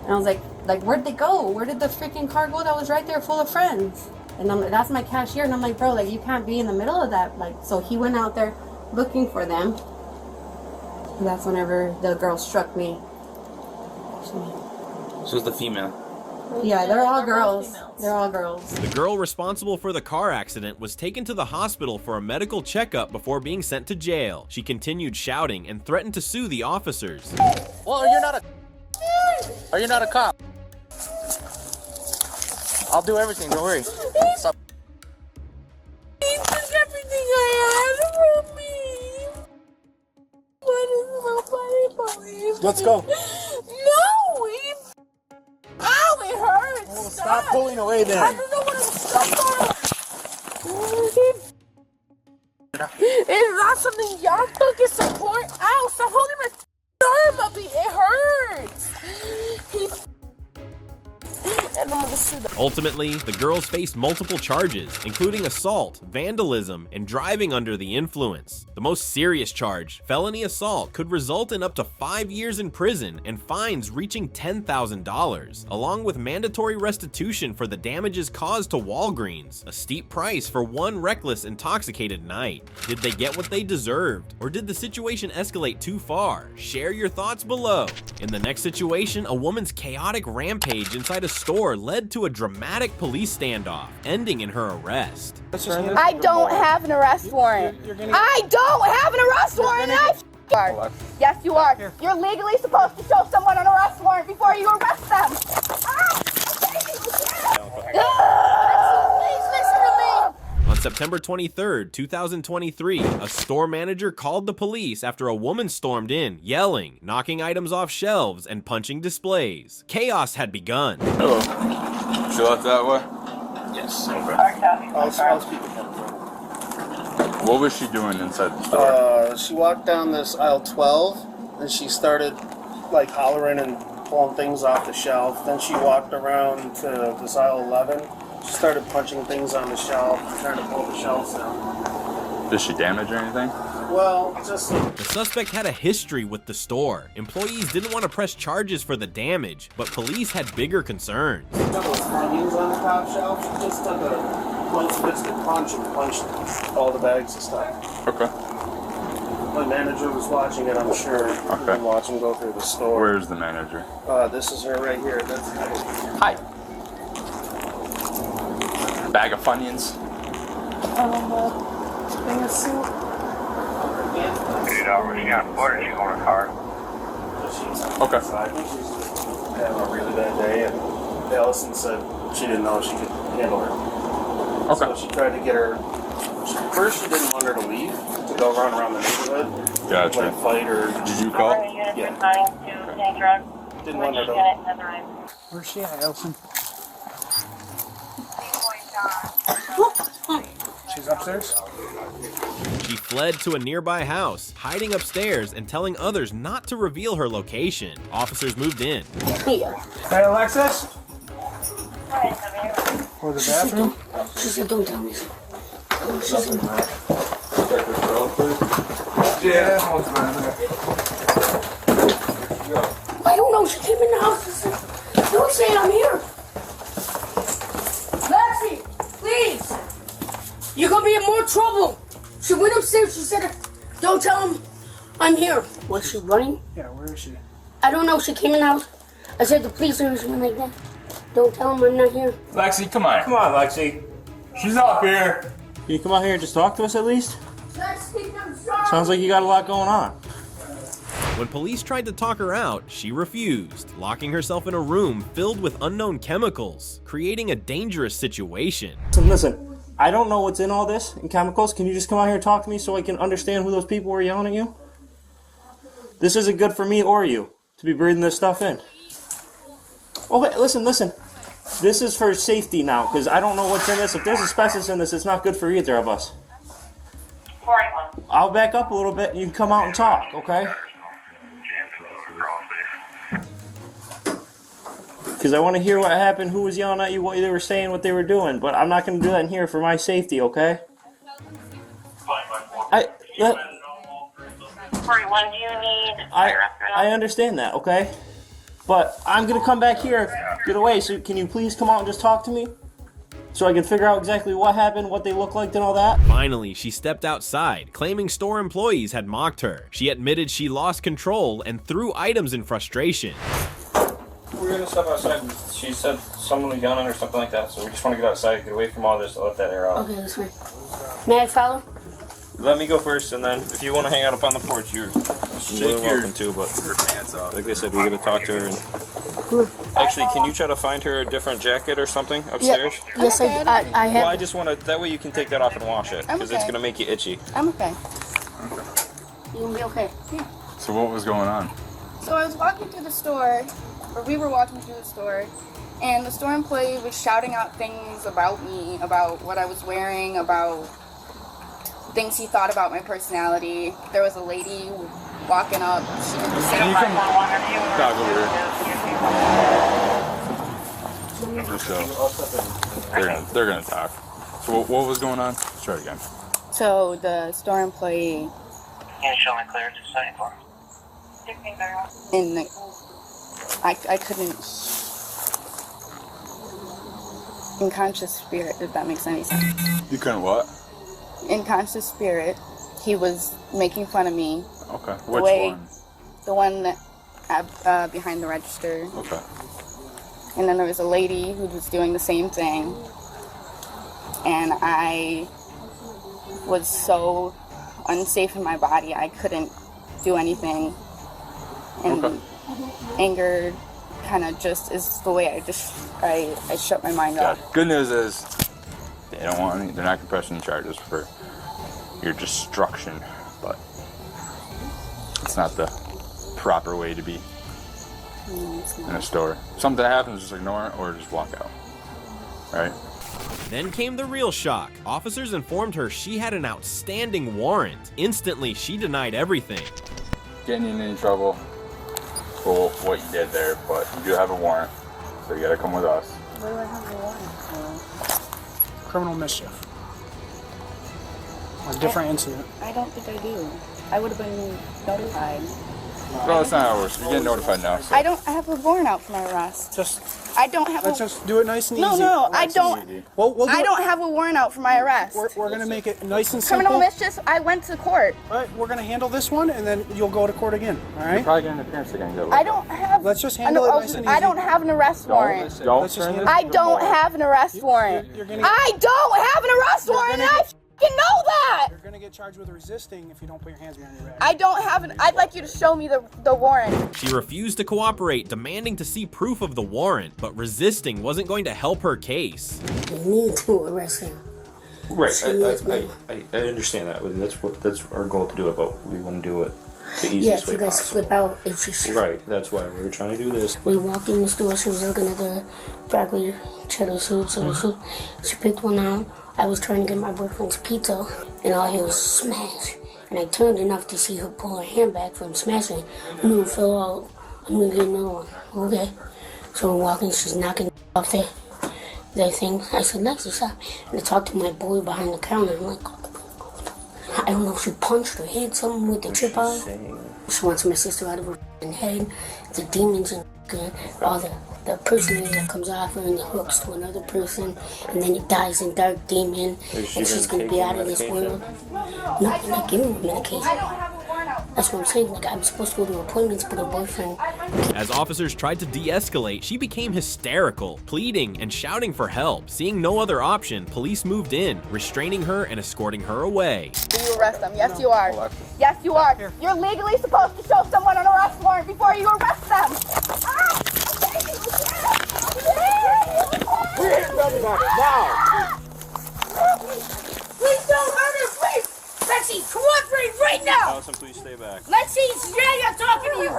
U: And I was like where'd they go? Where did the freaking car go that was right there full of friends? And I'm like, that's my cashier, and I'm like, bro, like you can't be in the middle of that. Like, so he went out there looking for them. And that's whenever the girl struck me.
Q: So it's the female.
U: Yeah, they're all girls. They're all girls.
A: The girl responsible for the car accident was taken to the hospital for a medical checkup before being sent to jail. She continued shouting and threatened to sue the officers.
M: Well, you're not a... Are you not a cop? I'll do everything, don't worry. Stop.
U: He took everything I had.
T: Let's go.
U: No! Ow, it hurts!
T: Oh, stop pulling away then.
U: I don't know what it's It's not something y'all fucking support. Ow, stop holding my arm up. It hurts. And I'm gonna sue them.
A: Ultimately, the girls faced multiple charges, including assault, vandalism, and driving under the influence. The most serious charge, felony assault, could result in up to 5 years in prison and fines reaching $10,000, along with mandatory restitution for the damages caused to Walgreens, a steep price for one reckless, intoxicated night. Did they get what they deserved, or did the situation escalate too far? Share your thoughts below. In the next situation, a woman's chaotic rampage inside a store led to a dramatic police standoff, ending in her arrest.
U: I don't have an arrest warrant. I don't have an arrest warrant. Yes, you are. You're legally supposed to show someone an arrest warrant before you arrest them. Please listen to me.
A: On September 23rd, 2023, a store manager called the police after a woman stormed in, yelling, knocking items off shelves, and punching displays. Chaos had begun.
E: Hello. She left that way?
J: Yes.
E: What was she doing inside the store?
J: She walked down this aisle 12, and she started like hollering and pulling things off the shelf. Then she walked around to this aisle 11. She started punching things on the shelf, trying to pull the shelves down.
E: Did she damage anything?
J: Well, just...
A: The suspect had a history with the store. Employees didn't want to press charges for the damage, but police had bigger concerns.
J: A couple of onions on the top shelf. She just took a Punch Biscuit punch and punched all the bags of stuff.
E: Okay.
J: My manager was watching it, I'm sure. Okay. Watch him go through the store.
E: Where's the manager?
J: This is her right here. That's
E: Hi. Bag of Funyuns.
J: Thing of soup.
N: She got ordered, she's on her car.
E: Okay.
J: I think she's having a really bad day, and Allison said she didn't know she could handle her.
E: Okay.
J: So she tried to get her. First, she didn't want her to leave to go around the neighborhood.
E: Gotcha.
J: Like fight or.
E: Did you call?
J: Yeah. Didn't want her to.
M: Where's she at, Allison?
J: She's upstairs?
A: She fled to a nearby house, hiding upstairs and telling others not to reveal her location. Officers moved in.
J: Hey, Alexis? For the bathroom?
U: She said, don't tell me. She said,
J: yeah.
U: I don't know. She came in the house and said, don't say I'm here. Lexi, please. You're going to be in more trouble. She went upstairs. She said, don't tell him I'm here. Was she running?
J: Yeah, where is she?
U: I don't know. She came in the house. I said the police are something like that. Don't tell him I'm not here.
E: Lexi, come on.
M: Come on, Lexi. She's up here. Can you come out here and just talk to us at least?
U: Lexi, I'm sorry.
M: Sounds like you got a lot going on.
A: When police tried to talk her out, she refused, locking herself in a room filled with unknown chemicals, creating a dangerous situation.
M: Listen. I don't know what's in all this in chemicals. Can you just come out here and talk to me so I can understand who those people were yelling at you? This isn't good for me or you to be breathing this stuff in. Okay, listen. This is for safety now because I don't know what's in this. If there's asbestos in this, it's not good for either of us. I'll back up a little bit and you can come out and talk, okay? Because I want to hear what happened, who was yelling at you, what they were saying, what they were doing. But I'm not going to do that in here for my safety, okay?
S: When do you need?
M: I understand that, okay? But I'm going to come back here, get away. So can you please come out and just talk to me? So I can figure out exactly what happened, what they look like, and all that?
A: Finally, she stepped outside, claiming store employees had mocked her. She admitted she lost control and threw items in frustration.
I: We're gonna step outside. She said someone was yelling or something like that, so we just want to get outside, get away from all this, let that air out.
U: Okay, that's fine. May I follow?
I: Let me go first, and then if you want to hang out up on the porch, you're more than welcome to, but like I said, we're gonna talk to her. And actually, can you try to find her a different jacket or something upstairs?
U: Yeah. Yes, I have.
I: Well, I just want to, that way you can take that off and wash it, because it's gonna make you itchy.
U: I'm okay. You'll be okay. Yeah.
E: So what was going on?
V: So I was walking through the store, or we were walking through the store, and the store employee was shouting out things about me, about what I was wearing, about things he thought about my personality. There was a lady walking up. She did the same thing.
E: So they're gonna talk. So what was going on? Let's try it again.
V: So the store employee.
H: Can you show me clearance to sign for?
V: And I couldn't. In conscious spirit, if that makes any sense.
E: You couldn't what?
V: In conscious spirit, he was making fun of me.
E: Okay. Which one?
V: The one that behind the register.
E: Okay.
V: And then there was a lady who was doing the same thing. And I was so unsafe in my body, I couldn't do anything. And anger kind of just is the way I shut my mind off.
E: Good news is they don't want any, they're not pressing charges for your destruction, but it's not the proper way to be in a store. If something happens, just ignore it or just walk out. Right?
A: Then came the real shock. Officers informed her she had an outstanding warrant. Instantly, she denied everything.
E: Getting in any trouble for what you did there, but you do have a warrant, so you gotta come with us.
U: What do I have a warrant for?
P: Criminal mischief. A different incident.
V: I don't think I do. I would have been notified.
E: Well, that's not how it works. You're getting notified now. So.
V: I don't have a warrant out for my arrest. I don't have.
P: Let's just do it nice and easy.
V: No, I don't. I don't
P: it.
V: have a warrant out for my arrest.
P: We're gonna make it nice and simple.
V: Criminal mischief. I went to court.
P: All right, we're gonna handle this one, and then you'll go to court again. All right.
E: You're probably getting an appearance again.
V: I don't have.
P: Let's just handle it nice and easy.
V: I don't have an arrest warrant. I don't have an arrest warrant. I don't have an arrest warrant. I fucking know that.
P: You're gonna get charged with resisting if you don't put your hands behind your back.
V: I don't have an. I'd like you to show me the warrant.
A: She refused to cooperate, demanding to see proof of the warrant, but resisting wasn't going to help her case.
C: You need to arrest him.
L: Right, I understand that, and that's our goal to do it, but we want to do it the easiest way
C: you guys
L: possible.
C: flip out. It's just
L: Right, that's why we were trying to do this.
C: we walked in the store. She was looking at the broccoli cheddar soup. She picked one out. I was trying to get my boyfriend's pizza, and all I hear was smash. And I turned enough to see her pull her hand back from smashing. I knew it fell out. I'm gonna get another one. Okay. So we're walking. She's knocking off the thing. I said, Lexi, stop. And I talked to my boy behind the counter. I'm like, I don't know if she punched or hit something with the chip on. She wants my sister out of her head. The demons and all the person that comes off her and the hooks to another person, and then it dies in dark demon, and she's gonna be out of this world. No, I'm not giving her medication. That's what I'm saying. Like, I'm supposed to go to appointments, but her boyfriend.
A: As officers tried to de-escalate, she became hysterical, pleading and shouting for help. Seeing no other option, police moved in, restraining her and escorting her away.
V: Do you arrest them? Yes, you are. Yes, you are. You're legally supposed to show someone an arrest warrant before you arrest them.
M: Now!
B: Please don't hurt her, please! Lexi, cooperate right now!
L: Allison, please stay back.
B: Lexi, it's Yaya talking to you!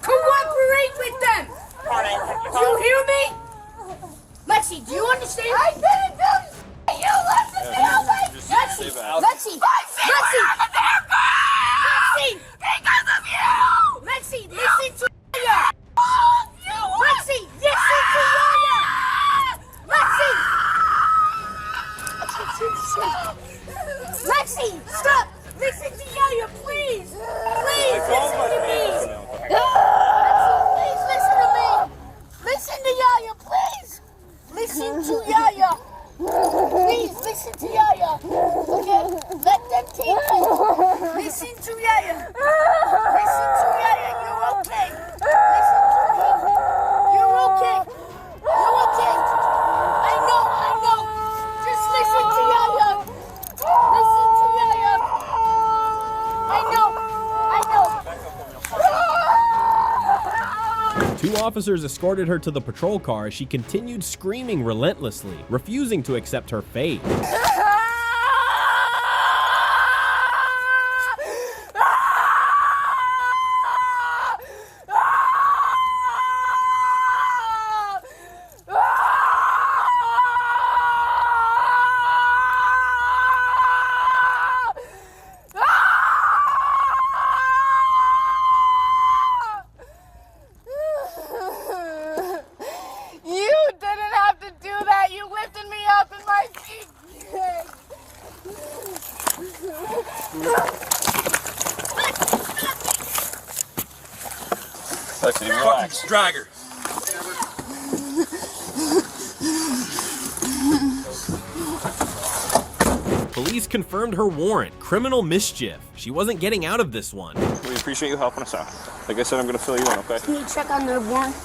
B: Cooperate with them! Do you hear me? Lexi, do you understand? I didn't do you listen to you! Lexi! Lexi! Lexi! Because of you! Lexi, listen to Yaya! Lexi, listen to Yaya! Lexi! Lexi, stop! Listen to Yaya, please! Please, listen to me! Lexi, please listen to me! Listen to Yaya, please! Listen to Yaya! Please, listen to Yaya! Okay? Let them take you! Listen to Yaya! Listen to Yaya, you're okay! Listen to me! You're okay! You're okay! I know! Just listen to Yaya! Listen to Yaya! I know!
A: Two officers escorted her to the patrol car as she continued screaming relentlessly, refusing to accept her fate.
E: complexity. Relax.
A: Fucking dragger. Police confirmed her warrant, criminal mischief. She wasn't getting out of this one.
E: We appreciate you helping us out. Like I said, I'm going to fill you in, okay?
C: Can you check on their warrant?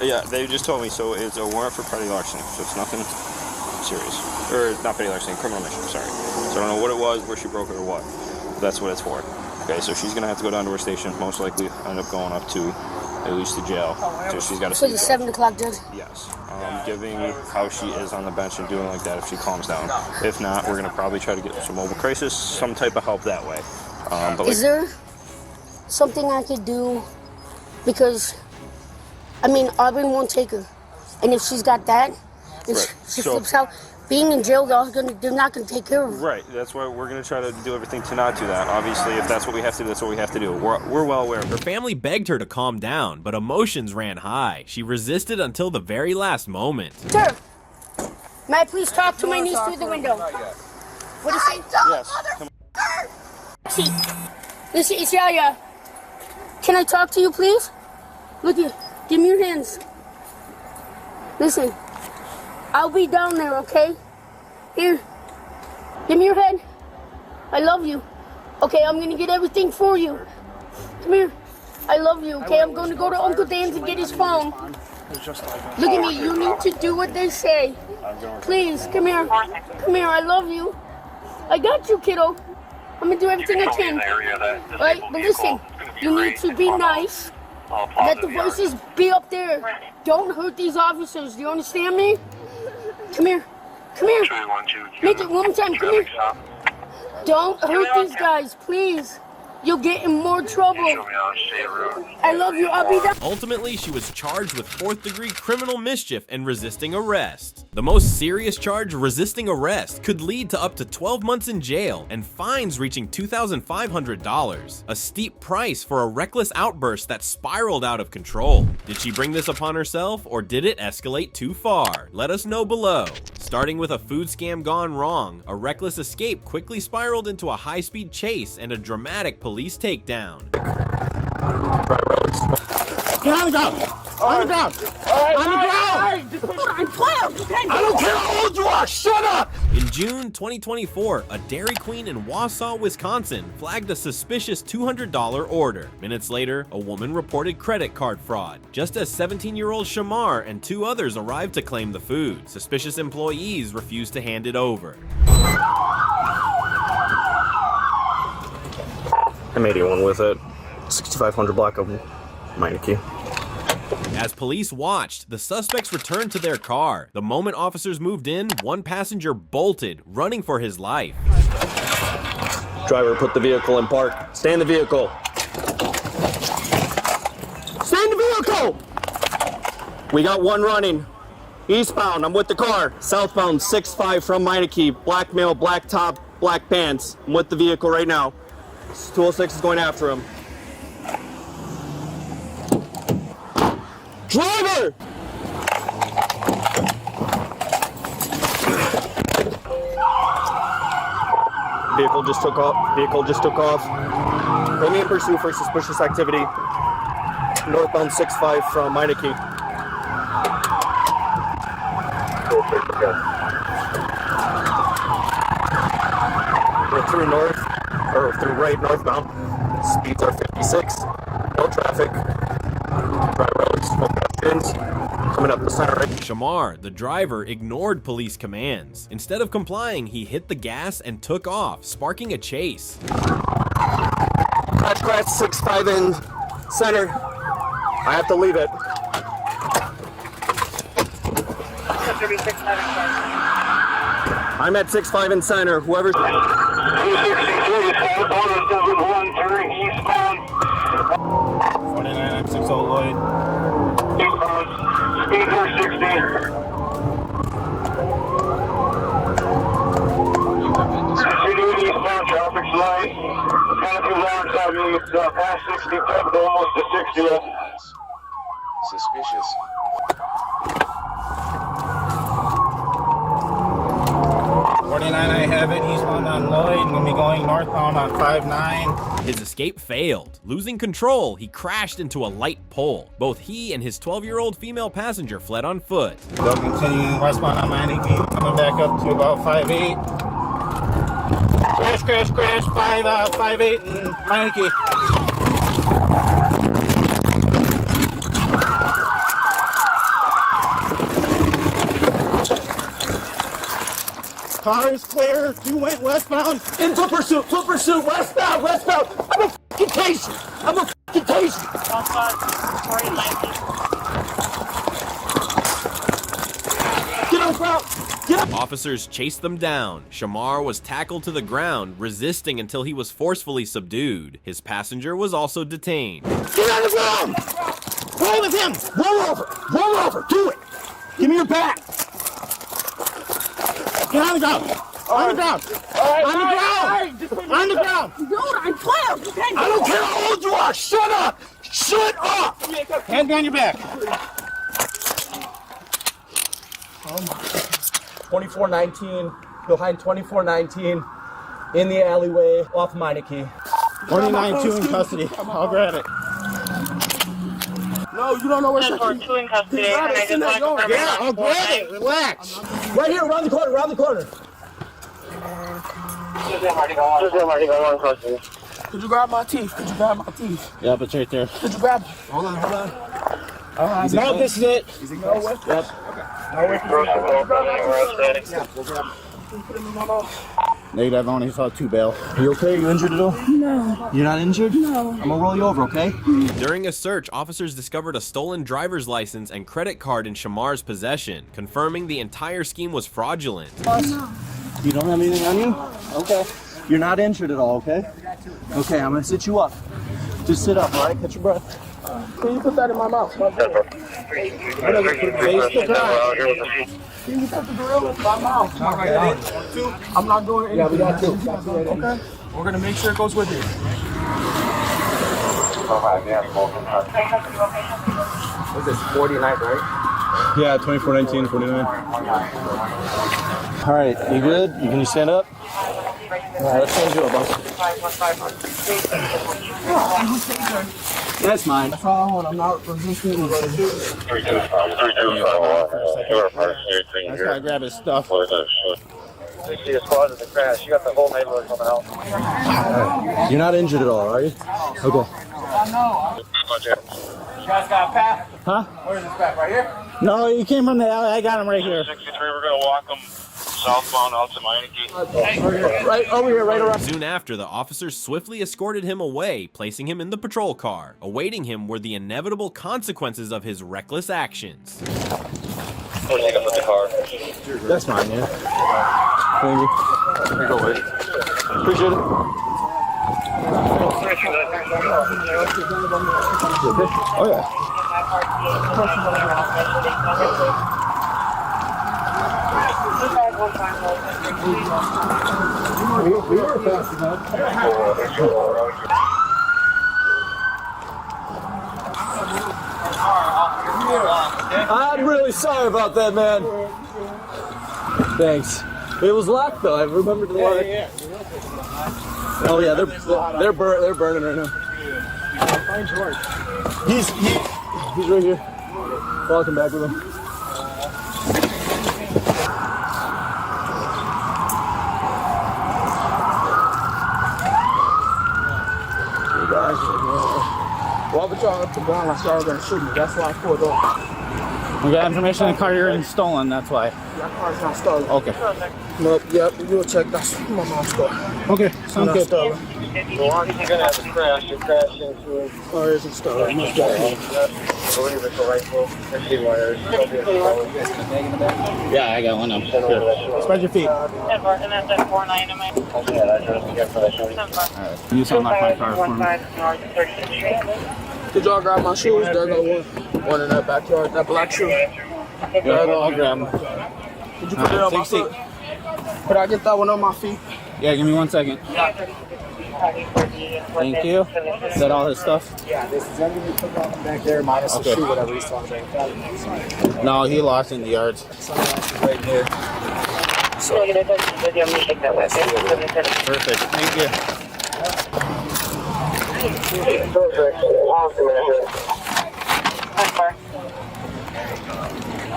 E: Yeah, they just told me, so it's a warrant for petty larceny, so it's nothing serious. Or not petty larceny, criminal mischief, sorry. So I don't know what it was, where she broke it or what. But that's what it's for. Okay, so she's going to have to go down to her station, most likely end up going up to at least the jail. So she's got to
C: So the 7 o'clock judge?
E: Yes. Giving how she is on the bench and doing like that if she calms down. If not, we're going to probably try to get some mobile crisis, some type of help that way. But
C: is there something I could do? Because, I mean, Aubrey won't take her. And if she's got that, and she flips out, being in jail, they're not going to take care of her.
E: Right. That's why we're going to try to do everything to not do that. Obviously, if that's what we have to do, that's what we have to do. We're well aware.
A: Her family begged her to calm down, but emotions ran high. She resisted until the very last moment.
C: Sir, may I please talk to my niece through the window? What is it? Yes. This is Yaya. Can I talk to you, please? Look here. Give me your hands. Listen. I'll be down there, okay? Here. Give me your head. I love you. Okay, I'm gonna get everything for you. Come here. I love you, okay? I'm gonna go to Uncle Dan's and get his phone. Look at me. You need to do what they say. Please, come here. Come here. I love you. I got you, kiddo. I'm gonna do everything I can. All right, but listen. You need to be nice. Let the voices be up there. Don't hurt these officers. Do you understand me? Come here. Come here. Make it one more time. Come here. Don't hurt these guys, please. You'll get in more trouble. I love you. I'll be down.
A: Ultimately, she was charged with 4th-degree criminal mischief and resisting arrest. The most serious charge, resisting arrest, could lead to up to 12 months in jail and fines reaching $2,500. A steep price for a reckless outburst that spiraled out of control. Did she bring this upon herself, or did it escalate too far? Let us know below. Starting with a food scam gone wrong, a reckless escape quickly spiraled into a high-speed chase and a dramatic police takedown.
T: Get on the ground! On the ground! On the ground!
C: I'm 12!
T: I don't care how old you are! Shut up!
A: In June 2024, a Dairy Queen in Wausau, Wisconsin flagged a suspicious $200 order. Minutes later, a woman reported credit card fraud. Just as 17-year-old Shamar and 2 others arrived to claim the food, suspicious employees refused to hand it over.
D: I'm 81 with it. 6500 block of Meineke.
A: As police watched, the suspects returned to their car. The moment officers moved in, one passenger bolted, running for his life.
D: Driver, put the vehicle in park. Stay in the vehicle. Stay in the vehicle! We got one running. Eastbound, I'm with the car. Southbound, 6-5 from Meineke. Black male, black top, black pants. I'm with the vehicle right now. 206 is going after him. Driver! Vehicle just took off. Put me in pursuit for suspicious activity. Northbound 6-5 from Meineke. We're through north, or through right northbound. Speeds are 56. No traffic. Dry roads, no questions. Coming up the center right.
A: Shamar, the driver, ignored police commands. Instead of complying, he hit the gas and took off, sparking a chase.
D: Crash 6-5 in center. I have to leave it. I'm at 6-5 in center. Whoever's...
F: 4960 Lloyd.
N: Speed 460. Eastbound traffic's light. Kind of too long, so it's past 65, but almost to 60.
T: Suspicious.
Q: 49, I have it. Eastbound on Lloyd. I'm going to be going northbound on 59.
A: His escape failed. Losing control, he crashed into a light pole. Both he and his 12-year-old female passenger fled on foot.
Q: They'll continue westbound on Meineke, coming back up to about 58. Crash, crash, crash, 58 in Meineke. Car is clear. You went westbound.
K: Into pursuit, westbound. I'm a fucking case. Get on ground.
A: Officers chased them down. Shamar was tackled to the ground, resisting until he was forcefully subdued. His passenger was also detained.
K: Get on the ground. Roll with him. Roll over. Do it. Give me your back.
Q: Get on the ground. On the ground. On the ground.
K: Dude, I'm 12. I don't care how old you are. Shut up.
Q: Hands behind your back.
M: 2419, behind 2419, in the alleyway off Meineke.
Q: 49-2 in custody. I'll grab it.
M: No, you don't know where it's
H: at. 2 in custody.
Q: Yeah, I'll grab it. Relax.
M: Right here, around the corner. Could you grab my teeth?
Q: Yep, it's right there.
M: Could you grab? Hold on.
Q: No, this is it.
M: Yep.
Q: Negative, I only saw 2 bail.
M: You okay? You injured at all?
U: No.
M: You're not injured?
U: No.
M: I'm gonna roll you over, okay?
A: During a search, officers discovered a stolen driver's license and credit card in Shamar's possession, confirming the entire scheme was fraudulent.
U: No.
M: You don't have anything on you? Okay. You're not injured at all, okay? Okay, I'm gonna sit you up. Just sit up, all right? Catch your breath. Can you put that in my mouth? Face the ground. Can you put the gorilla in my mouth? I'm not doing anything. Yeah, we got 2. Okay. We're gonna make sure it goes with you. What's this, 49, right?
F: Yeah, 2419, 49.
M: All right, you good? Can you stand up? All right, let's change you up, boss. That's mine. That's all I want. I'm not resisting.
Q: That's why I grab his stuff.
H: You see the squad in the crash. You got the whole neighborhood coming out.
M: You're not injured at all, are you? Okay.
H: You guys got a path?
Q: Huh?
H: Where's this path? Right here?
Q: No, he came from the alley. I got him right here.
N: 63, we're going to walk them southbound out to Meineke.
M: Right over here, right around.
A: Soon after, the officers swiftly escorted him away, placing him in the patrol car. Awaiting him were the inevitable consequences of his reckless actions.
N: We'll take him with the car.
M: That's mine, yeah. Thank you. Here you go, wait. Appreciate it. Oh, yeah. We were fast enough. I'm really sorry about that, man. Thanks. It was locked though. I remember the lock. Oh yeah, they're burning right now.
H: Find George.
M: He's right here. Walking back with him. You guys, while the dog up to ground, I started going to shoot me. That's why I pulled off.
Q: We got information in the car here and stolen, that's why.
M: That car's not stolen.
Q: Okay.
M: Nope, yep, you'll check. That's my mom's car.
Q: Okay, sounds good.
M: Stolen.
H: Well, you're going to have a crash. You crashed into a
M: car isn't stolen.
H: I believe it's a rifle. There's 2 wires.
Q: Yeah, I got one of them. Here. Spread your feet.
H: And that's at 49 in my... Yeah, that's for that.
Q: Can you sound like my car for me?
M: Did y'all grab my shoes? There go one in that backyard, that black shoe.
Q: Yeah, I'll grab them.
M: Did you put it on my foot? Could I get that one on my feet?
Q: Yeah, give me 1 second. Thank you. Is that all his stuff?
M: Yeah, this is everything we took off back there, minus the shoe, whatever he's talking about.
Q: No, he lost in the yards.
M: Sunglasses right there.
D: Perfect. Thank you.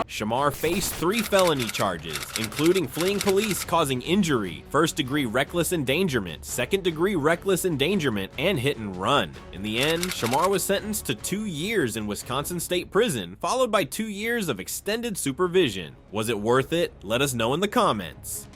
A: Shamar faced 3 felony charges, including fleeing police causing injury, first-degree reckless endangerment, second-degree reckless endangerment, and hit and run. In the end, Shamar was sentenced to 2 years in Wisconsin State Prison, followed by 2 years of extended supervision. Was it worth it? Let us know in the comments.